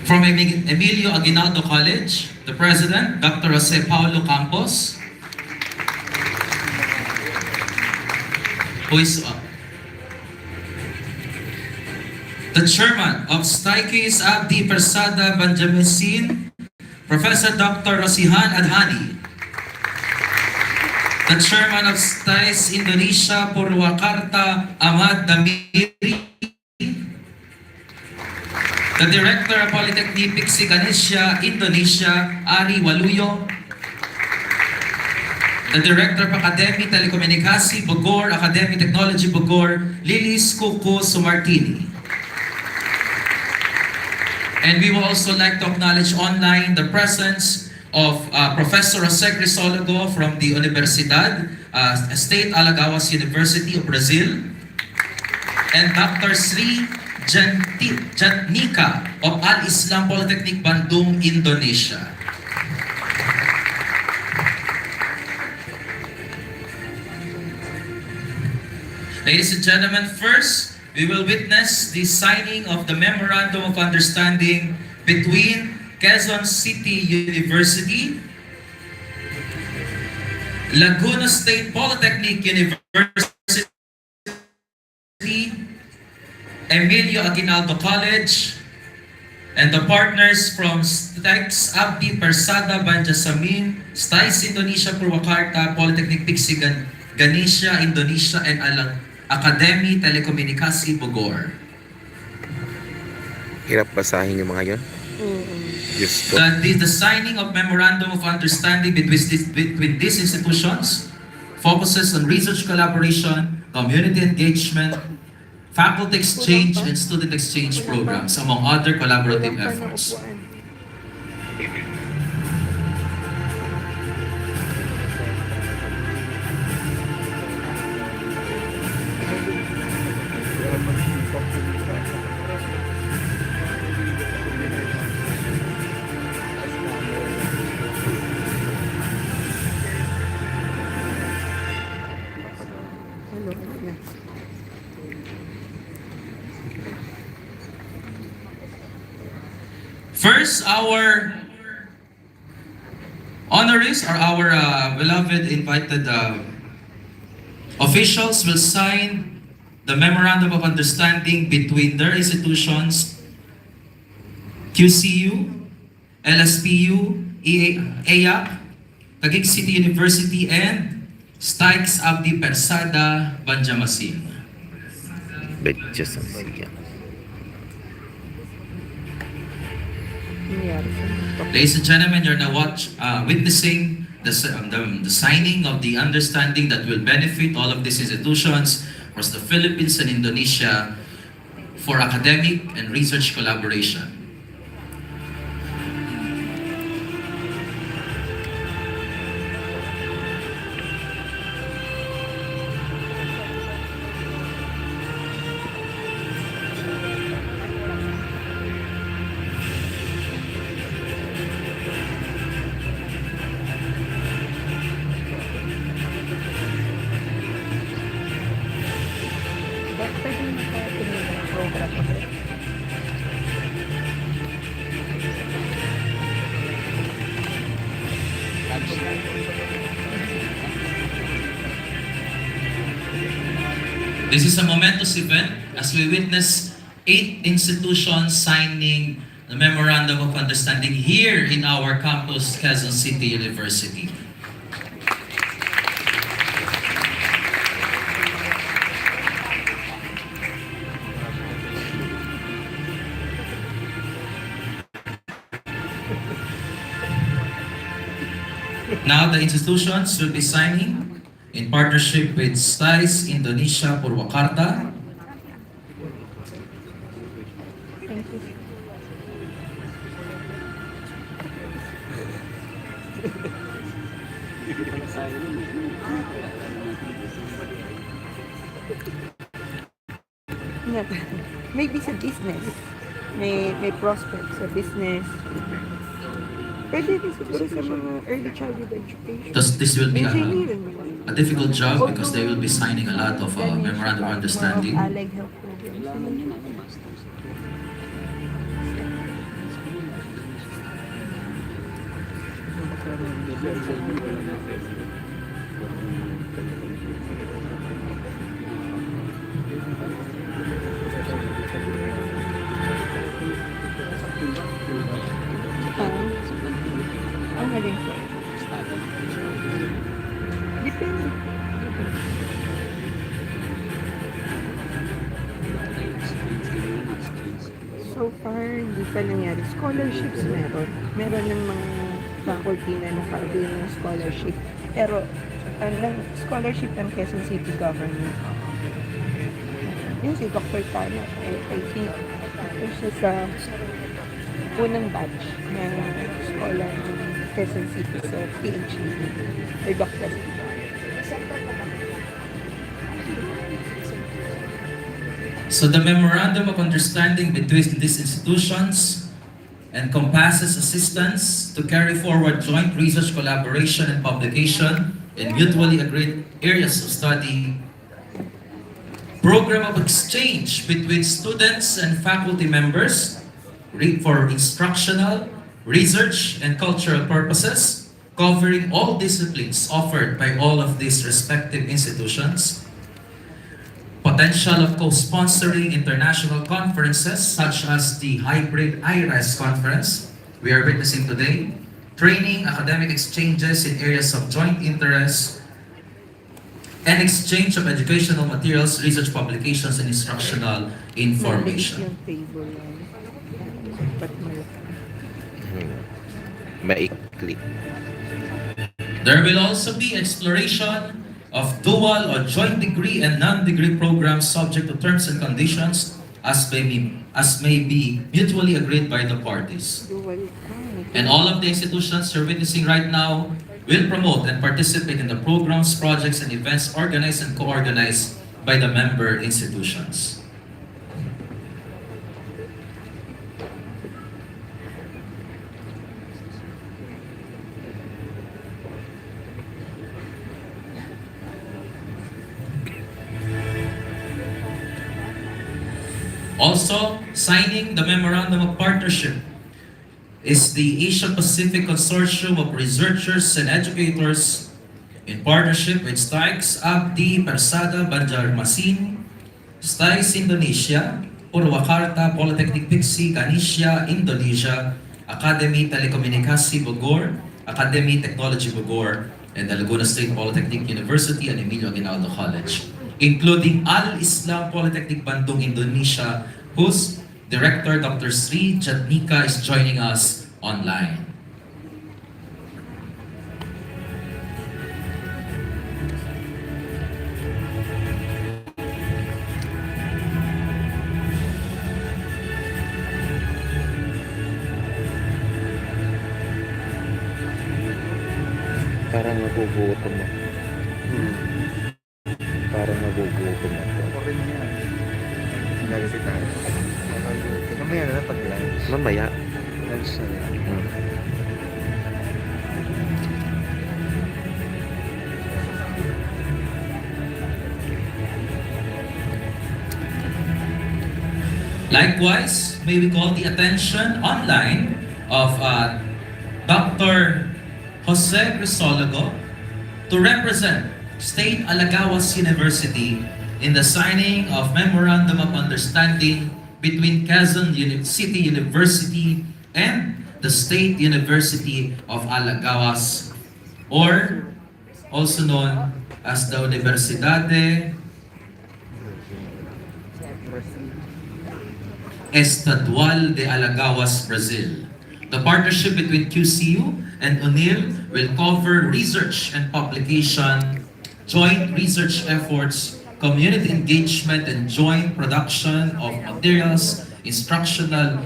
From Emilio Aguinaldo College, the President, Dr. Jose Paulo Campos, who is the Chairman of Staikis Abdi Persada Banjamasin, Professor Dr. Rosihan Adhani, the Chairman of STICE Indonesia Purwakarta Ahmad Damiri, the Director of Polytechnic Pixie Ganesha Indonesia Ari Waluyo, the Director of Academy Telekomunikasi Bogor Academy Technology Bogor Lilis Kuku Sumartini. And we would also like to acknowledge online the presence of Professor Jose Crisologo from the Universidad State Alagoas University of Brazil, and Dr. Sri Jatnika of Al-Islam Polytechnic Bandung, Indonesia. Ladies and gentlemen, first, we will witness the signing of the Memorandum of Understanding between Quezon City University, Laguna State Polytechnic University, Emilio Aguinaldo College, and the partners from STEX Abdi Persada Banjasamin, STICE Indonesia Purwakarta, Polytechnic Pixie Ganesha Indonesia, and Academy Telekomunikasi Bogor. Hirap basahin yung mga yun. Diyos ko. The signing of Memorandum of Understanding between these institutions focuses on research collaboration, community engagement, faculty exchange, and student exchange programs, among other collaborative efforts. First, our honorees or our beloved invited officials will sign the Memorandum of Understanding between their institutions, QCU, LSPU, EAP, Taguig City University, and STICE Abdi Persada Banjamasin. Ladies and gentlemen, you're now witnessing the signing of the understanding that will benefit all of these institutions across the Philippines and Indonesia for academic and research collaboration. This is a momentous event as we witness 8 institutions signing the Memorandum of Understanding here in our campus, Quezon City University. Now the institutions will be signing in partnership with STICE Indonesia Purwakarta. Thank you. Yeah. Maybe sa business. May prospect sa business. Pwede rin siguro sa mga early childhood education. Thus, this will be Engineering. a difficult job because they will be signing a lot of memorandum of understanding. Allied health programs. Ang galing po. Depende. So far, hindi pa nangyari. Scholarships meron. Meron ng mga faculty na naka-avail ng scholarship. Pero, ang scholarship ng Quezon City Government. Yun si Dr. Tana, I think, ito siya sa unang batch ng scholar ng Quezon City sa PhD or doctorate. So the memorandum of understanding between these institutions encompasses assistance to carry forward joint research collaboration and publication in mutually agreed areas of study, program of exchange between students and faculty members for instructional, research, and cultural purposes, covering all disciplines offered by all of these respective institutions, potential of co-sponsoring international conferences such as the hybrid IRES conference we are witnessing today, training, academic exchanges in areas of joint interest, and exchange of educational materials, research publications, and instructional information. Yung table lang. Ba't Maikli. There will also be exploration of dual or joint degree and non-degree programs subject to terms and conditions as may be mutually agreed by the parties. And all of the institutions you're witnessing right now will promote and participate in the programs, projects, and events organized and co-organized by the member institutions. Also, signing the Memorandum of Partnership is the Asia Pacific Consortium of Researchers and Educators in partnership with STICE, Abdi, Persada, Banjarmasin, STICE Indonesia, Purwakarta, Polytechnic Pixi, Ganesha, Indonesia, Academy Telekomunikasi Bogor, Academy Technology Bogor, and the Laguna State Polytechnic University and Emilio Aguinaldo College, including Al-Islam Polytechnic Bandung, Indonesia, whose Director Dr. Sri Jatnika is joining us online. Parang nagugutom ako. Parang nagugutom ako. Mamaya na lang pag-lunch. Mamaya. Lunch na lang. Likewise, may we call the attention online of Dr. Jose Crisologo to represent State Alagawas University in the signing of Memorandum of Understanding between Quezon City University and the State University of Alagawas, or also known as the Universidade Estadual de Alagawas, Brazil. The partnership between QCU and O'Neill will cover research and publication, joint research efforts, community engagement and joint production of materials, instructional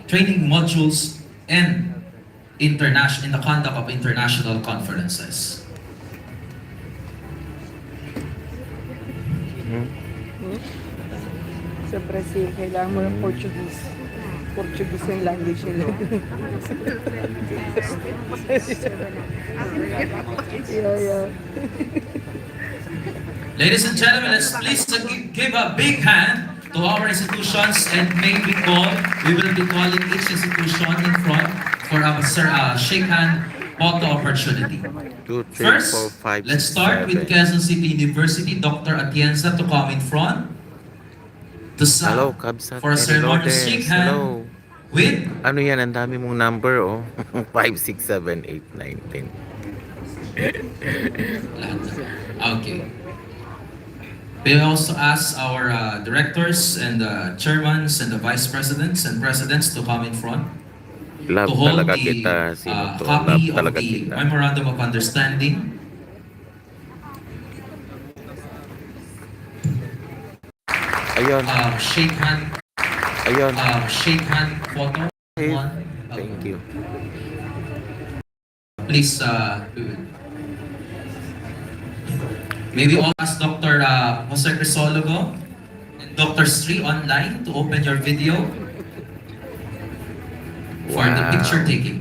training modules, and in the conduct of international conferences. Sa Brazil, kailangan mo ng Portuguese. Portuguese yung language nila. yeah. Ladies and gentlemen, let's please give a big hand to our institutions, and we will be calling each institution in front for our shake hand photo opportunity. 2, 3, First, 4, 5, let's start 7. with Quezon City University, Dr. Atienza to come in front Hello, Kabsat. for a ceremonial Herodes. shake hand Hello. with Ano yan? Ang dami mong number, oh. 5, 6, 7, 8, 9, 10. Okay. We also ask our directors and chairmans and the vice presidents and presidents to come in front Love to hold talaga the kita. Sino to? copy Love of talaga the kita. Memorandum of Understanding. Ayun. Shake hand. Ayun. Shake hand photo. Okay. One. Thank you. Please, maybe all ask Dr. Jose Crisologo and Dr. Sri online to open your video for the Wow. picture taking.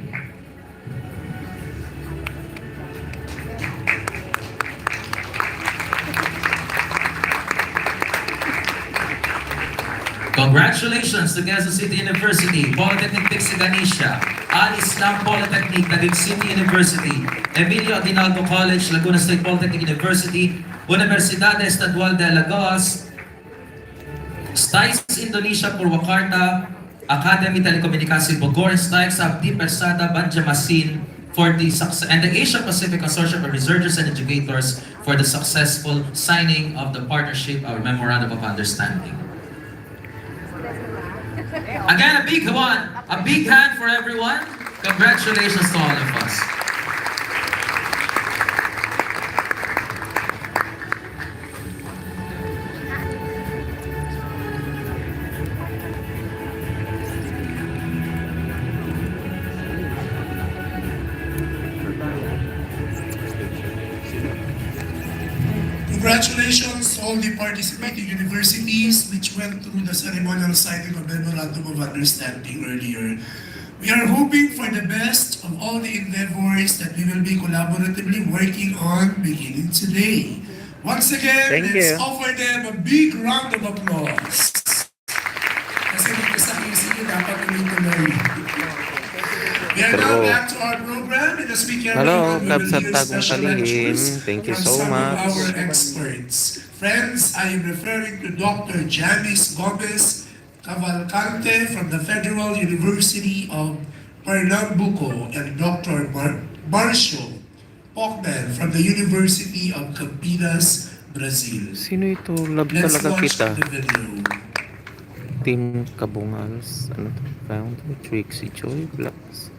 Congratulations to Quezon City University, Polytechnic Pixie-Ganisha, Al-Islam Polytechnic, Taguig City University, Emilio Aguinaldo College, Laguna State Polytechnic University, Universidad Estadual de Alagoas, STICE Indonesia Purwakarta, Academy Telecomunicación Bogor, STICE Abdi Persada Banjarmasin for the success, and the Asia Pacific Consortium of Researchers and Educators for the successful signing of the partnership or memorandum of understanding. Again, a big hand for everyone. Congratulations to all of us. Congratulations to all the participating universities which went through the ceremonial signing of Memorandum of Understanding earlier. We are hoping for the best of all the endeavors that we will be collaboratively working on beginning today. Once again, Thank let's you. offer them a big round of applause. Kasi dito sa QC, dapat tuloy-tuloy. We are now back to our program, and as we carry Hello, on, we will Kabsat hear Tagong special Kalihin. lectures Thank you from so some much. of our experts. Friends, I am referring to Dr. Janice Gomez Cavalcante from the Federal University of Pernambuco and Dr. Marshall Pockman from the University of Campinas, Brazil. Sino ito? Love Let's talaga watch kita. the video. Team Kabungals. Ano to? Found Trixie Joy Vlogs.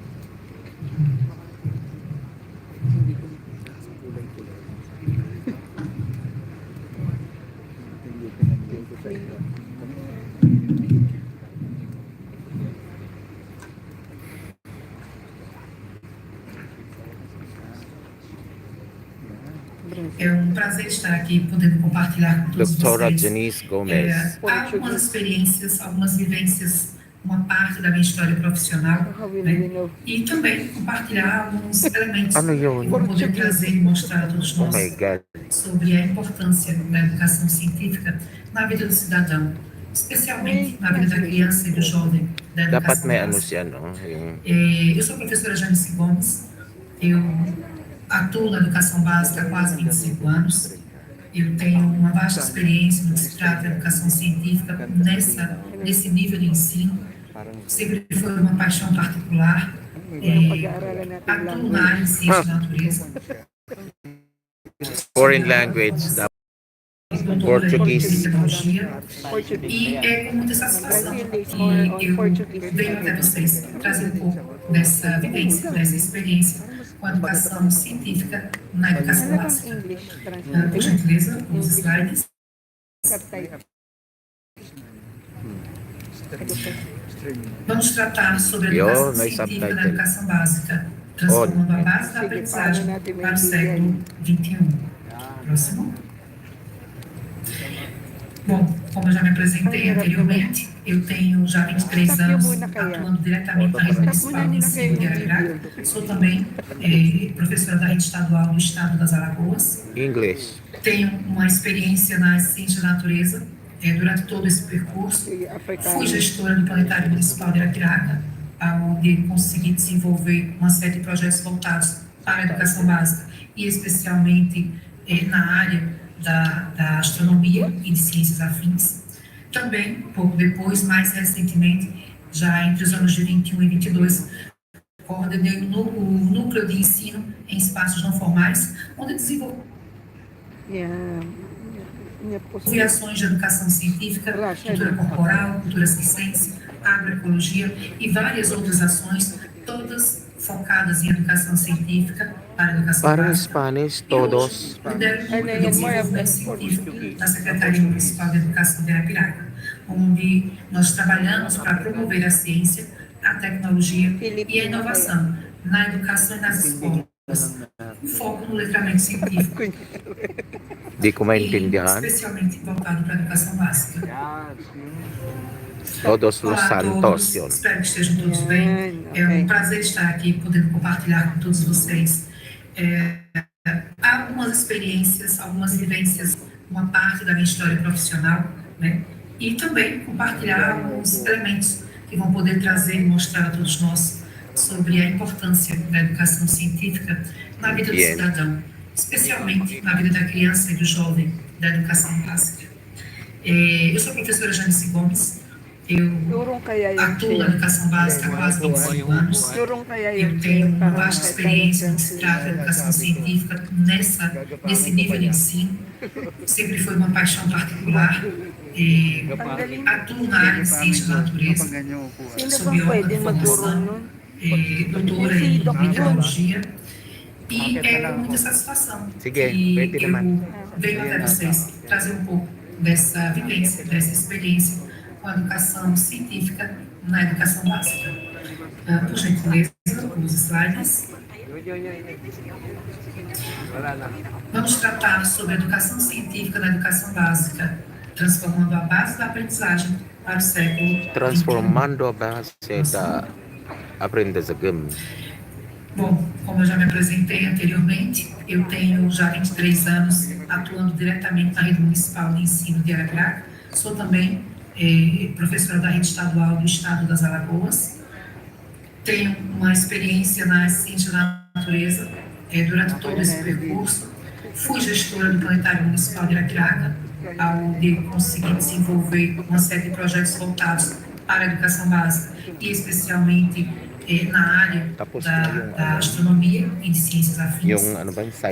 É um prazer estar aqui podendo compartilhar com todos Doutora vocês. Janice Gomez. Há algumas experiências, algumas vivências, uma parte da minha história profissional, né? E também compartilhar alguns elementos Ano que yun? vou poder trazer e mostrar a todos Oh nós my God. sobre a importância da educação científica na vida do cidadão, especialmente na vida da criança e do jovem, da Dapat educação may ano básica. siya, no? Yung Eu sou a professora Janice Gomes, eu atuo na educação básica há quase 25 anos. Eu tenho uma vasta experiência no que se trata da educação científica nesse nível de ensino. Sempre foi uma paixão particular. Atuo na área de ciência da natureza. foreign language. Portuguese. E é com muita satisfação que eu venho até vocês trazer um pouco dessa vivência, dessa experiência com a educação científica na educação Ano bang básica. English Por translation? gentileza, os slides. Subtitle. Vamos tratar sobre a Yo, educação may científica na subtitle. educação básica, transformando a base da aprendizagem para o século XXI. Próximo. Bom, como eu já me apresentei anteriormente, eu tenho já 23 anos atuando diretamente na rede municipal de ensino de Arapiraca. Sou também professora da rede estadual do estado das Alagoas. English. Tenho uma experiência na ciência da natureza durante todo esse percurso. Fui gestora do Planetário Municipal de Arapiraca, onde consegui desenvolver uma série de projetos voltados para a educação básica e especialmente na área da astronomia e de ciências afins. Também, pouco depois, mais recentemente, já entre os anos de 21 e 22, coordenei o núcleo de ensino em espaços não formais, onde desenvolvi ações de educação científica, cultura corporal, cultura circense, agroecologia e várias outras ações, todas focadas em educação científica para a educação Para básica. Spanish, E todos. hoje, lidero o núcleo de desenvolvimento científico da Secretaria Municipal de Educação de Arapiraca, onde nós trabalhamos para promover a ciência, a tecnologia e a inovação na educação e nas escolas, com foco no letramento científico. Di ko E maintindihan. especialmente voltado para a educação básica. Todos los Olá a santos todos, yun. espero que estejam todos bem. É um prazer estar aqui podendo compartilhar com todos vocês algumas experiências, algumas vivências, uma parte da minha história profissional, né? E também compartilhar alguns elementos que vão poder trazer e mostrar a todos nós sobre a importância da educação científica na vida do cidadão, especialmente na vida da criança e do jovem da educação básica. Eu sou a professora Janice Gomes, eu atuo na educação básica há quase 25 anos. Eu tenho uma vasta experiência no se trata da educação científica nesse nível de ensino. Sempre foi uma paixão particular. Atuo na área de ciência da natureza, sob ordem de formação, doutora em meteorologia. E é com muita satisfação que eu venho até vocês trazer um pouco dessa vivência, dessa experiência com a educação científica na educação básica. Por gentileza, os slides. Vamos tratar sobre a educação científica na educação básica, transformando a base da aprendizagem para o século Transformando a base da aprendizagem. Bom, como eu já me apresentei anteriormente, eu tenho já 23 anos atuando diretamente na rede municipal de ensino de Arapiraca. Sou também professora da rede estadual do estado das Alagoas. Tenho uma experiência na ciência da natureza durante todo esse percurso. Fui gestora do Planetário Municipal de Arapiraca, onde consegui desenvolver uma série de projetos voltados para a educação básica e especialmente na área da astronomia e de ciências afins.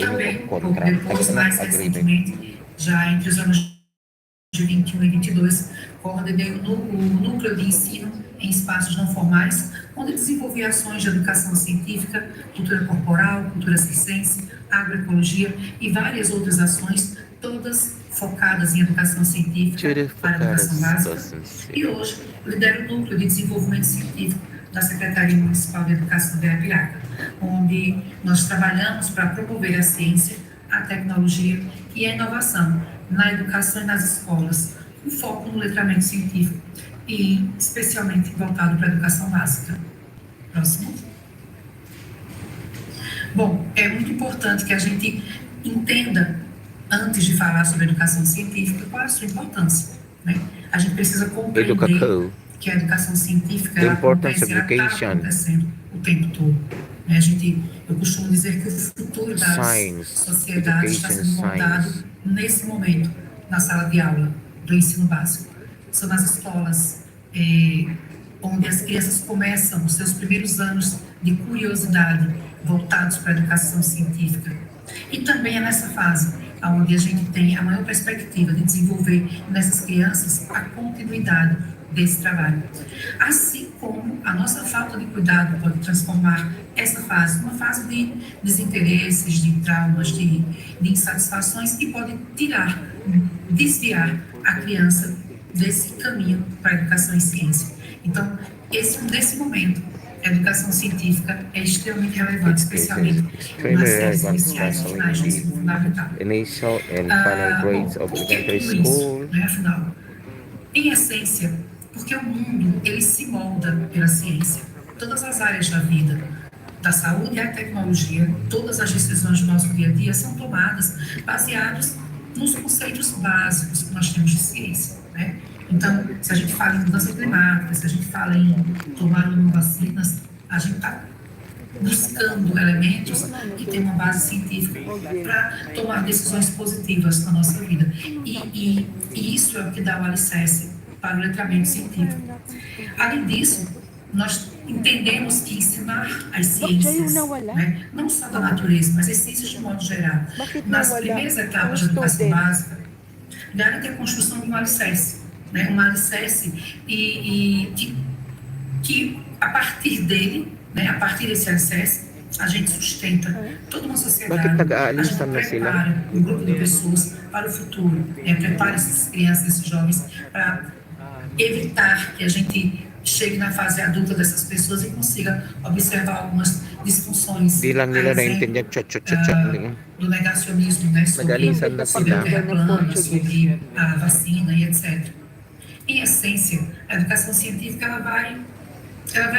Também, pouco depois, mais recentemente, já entre os anos de 21 e 22, coordenei o núcleo de ensino em espaços não formais, onde desenvolvi ações de educação científica, cultura corporal, cultura circense, agroecologia e várias outras ações, todas focadas em educação científica para a educação básica. E hoje lidero o núcleo de desenvolvimento científico da Secretaria Municipal de Educação de Arapiraca, onde nós trabalhamos para promover a ciência, a tecnologia e a inovação na educação e nas escolas, com foco no letramento científico e especialmente voltado para a educação básica. Próximo. Bom, é muito importante que a gente entenda, antes de falar sobre educação científica, qual é a sua importância, né? A gente precisa compreender que a educação científica ela está acontecendo o tempo todo. Né? Eu costumo dizer que o futuro das sociedades está sendo montado nesse momento, na sala de aula do ensino básico. São nas escolas onde as crianças começam os seus primeiros anos de curiosidade voltados para a educação científica. E também é nessa fase onde a gente tem a maior perspectiva de desenvolver nessas crianças a continuidade desse trabalho. Assim como a nossa falta de cuidado pode transformar essa fase numa fase de desinteresses, de traumas, de insatisfações e pode desviar a criança desse caminho para a educação e ciência. Então, nesse momento, a educação científica é extremamente relevante, especialmente nas séries iniciais e finais do ensino fundamental. Initial and final grades of Por que elementary tudo isso, school. né, afinal? Em essência, porque o mundo, ele se molda pela ciência. Todas as áreas da vida, da saúde e a tecnologia, todas as decisões do nosso dia a dia são tomadas baseadas nos conceitos básicos que nós temos de ciência, né? Então, se a gente fala em mudança climática, se a gente fala em tomar ou não vacinas, a gente está buscando elementos que têm uma base científica para tomar decisões positivas na nossa vida. E isso é o que dá o alicerce para o letramento científico. Além disso, nós entendemos que ensinar as ciências, né, não só da natureza, mas as ciências de modo geral, nas primeiras etapas da educação básica, garante a construção de um alicerce, né, um alicerce que a partir dele, né, a partir desse alicerce, a gente sustenta toda uma sociedade, a gente prepara um grupo de pessoas para o futuro, prepara essas crianças, esses jovens, para evitar que a gente chegue na fase adulta dessas pessoas e consiga observar algumas disfunções, Di lang nila por exemplo, naintindihan, chat. do negacionismo, né, sobre Nag-alisan na sobre a sila. terra plana, sobre a vacina e etc. Em essência, a educação científica ela vai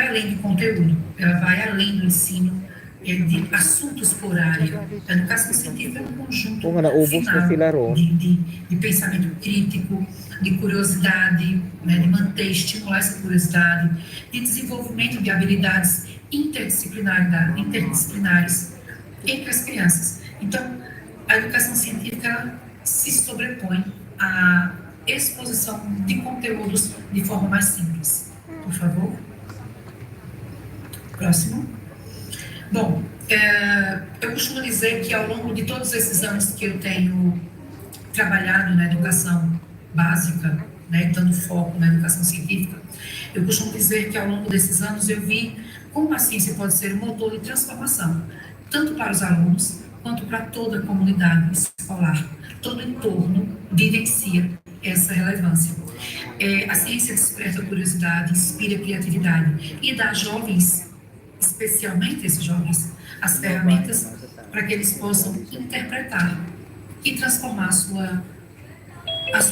além do conteúdo, ela vai além do ensino de assuntos por área. A educação científica é um conjunto Kung naubos na sila ron. de pensamento crítico, de curiosidade, né, de manter, estimular essa curiosidade, de desenvolvimento de habilidades interdisciplinares entre as crianças. Então, a educação científica ela se sobrepõe à exposição de conteúdos de forma mais simples. Por favor. Próximo. Bom, eu costumo dizer que ao longo de todos esses anos que eu tenho trabalhado na educação básica, né, dando foco na educação científica, eu costumo dizer que ao longo desses anos eu vi como a ciência pode ser um motor de transformação, tanto para os alunos quanto para toda a comunidade escolar. Todo o entorno vivencia essa relevância. A ciência desperta curiosidade, inspira criatividade e dá a jovens, especialmente esses jovens, as ferramentas para que eles possam interpretar e transformar a sua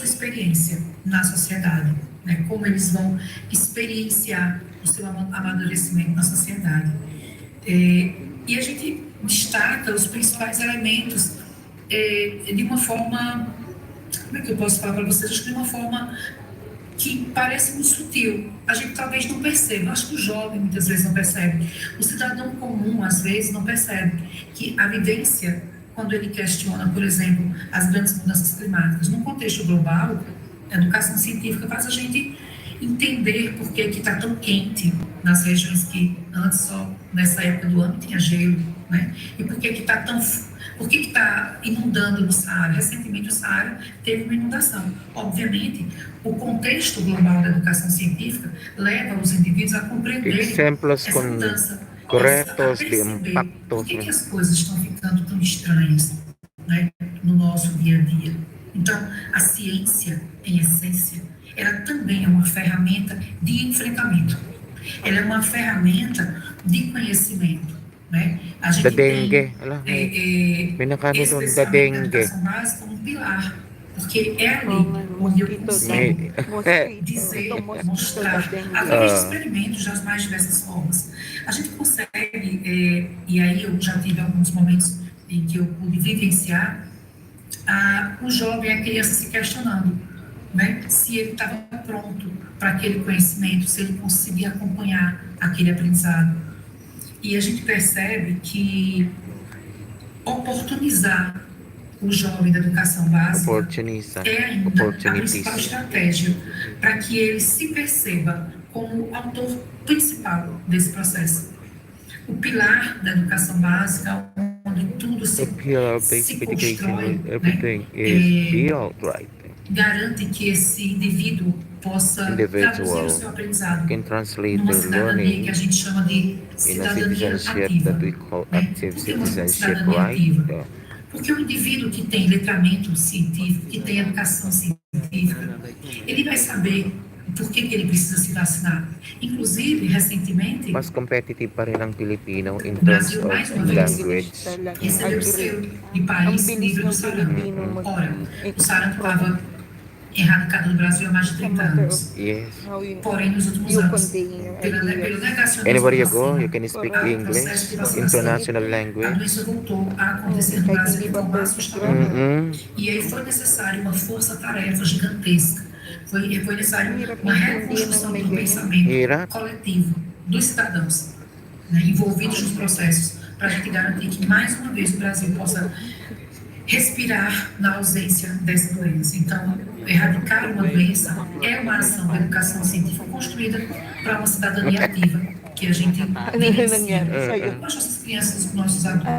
experiência na sociedade, né? Como eles vão experienciar o seu amadurecimento na sociedade. E a gente destaca os principais elementos de uma forma, como é que eu posso falar para vocês? Acho que de uma forma que parece muito sutil. A gente talvez não perceba, acho que o jovem muitas vezes não percebe, o cidadão comum às vezes não percebe que a vivência, quando ele questiona, por exemplo, as grandes mudanças climáticas, num contexto global, a educação científica faz a gente entender por que está tão quente nas regiões que antes só nessa época do ano tinha gelo, né? E por que está inundando no Saara? Recentemente o Saara teve uma inundação. Obviamente, o contexto global da educação científica leva os indivíduos a compreender Exemplos essa com mudança, corretos de perceber impactos. por que as coisas estão ficando tão estranhas, né, no nosso dia a dia. Então, a ciência, em essência, ela também é uma ferramenta de enfrentamento. Ela é uma ferramenta de conhecimento, né? A gente Da dengue. tem, especialmente a educação básica, como um pilar, porque é ali onde eu consigo dizer, mostrar, através de experimentos das mais diversas formas. A gente consegue, e aí eu já tive alguns momentos em que eu pude vivenciar, o jovem, a criança se questionando, né, se ele estava pronto para aquele conhecimento, se ele conseguia acompanhar aquele aprendizado. E a gente percebe que oportunizar o jovem da educação básica é ainda a principal estratégia para que ele se perceba como o autor principal desse processo. O pilar da educação básica, onde quando tudo The pillar-based se education, constrói, everything né, is built right. garante que esse indivíduo possa traduzir o seu aprendizado Can translate numa their cidadania que a learning gente chama de in a cidadania citizenship ativa. that we call Né? active Por que uma citizenship, cidadania right? ativa? Porque o indivíduo que tem letramento científico, que tem educação científica, ele vai saber por que ele precisa se vacinar. Inclusive, recentemente, Mas competitive pa rin ang Pilipino in o terms Brasil, of mais uma vez, language. recebeu o selo de Ang país bilis livre do ng sarampo. Pilipino Ora, o sarampo estava erradicado no Brasil há mais de 30 anos. Yes. how you, Porém, nos últimos you anos, convey your pelo ideas. negacionismo Anywhere you da go, vacina, you can speak o processo English, de vacinação, international a language. doença voltou a acontecer no Kahit Brasil hindi de pa forma perfect assustadora. Mm-mm. E aí foi necessário uma força-tarefa gigantesca. Foi necessário uma reconstrução do pensamento Hirap. coletivo dos cidadãos, né, envolvidos nos processos, para a gente garantir que, mais uma vez, o Brasil possa respirar na ausência dessa doença. Então, erradicar uma doença é uma ação da educação científica construída para uma cidadania ativa, que a gente Ano na vivencia nangyari sa'yo? com as nossas crianças, com nossos adultos.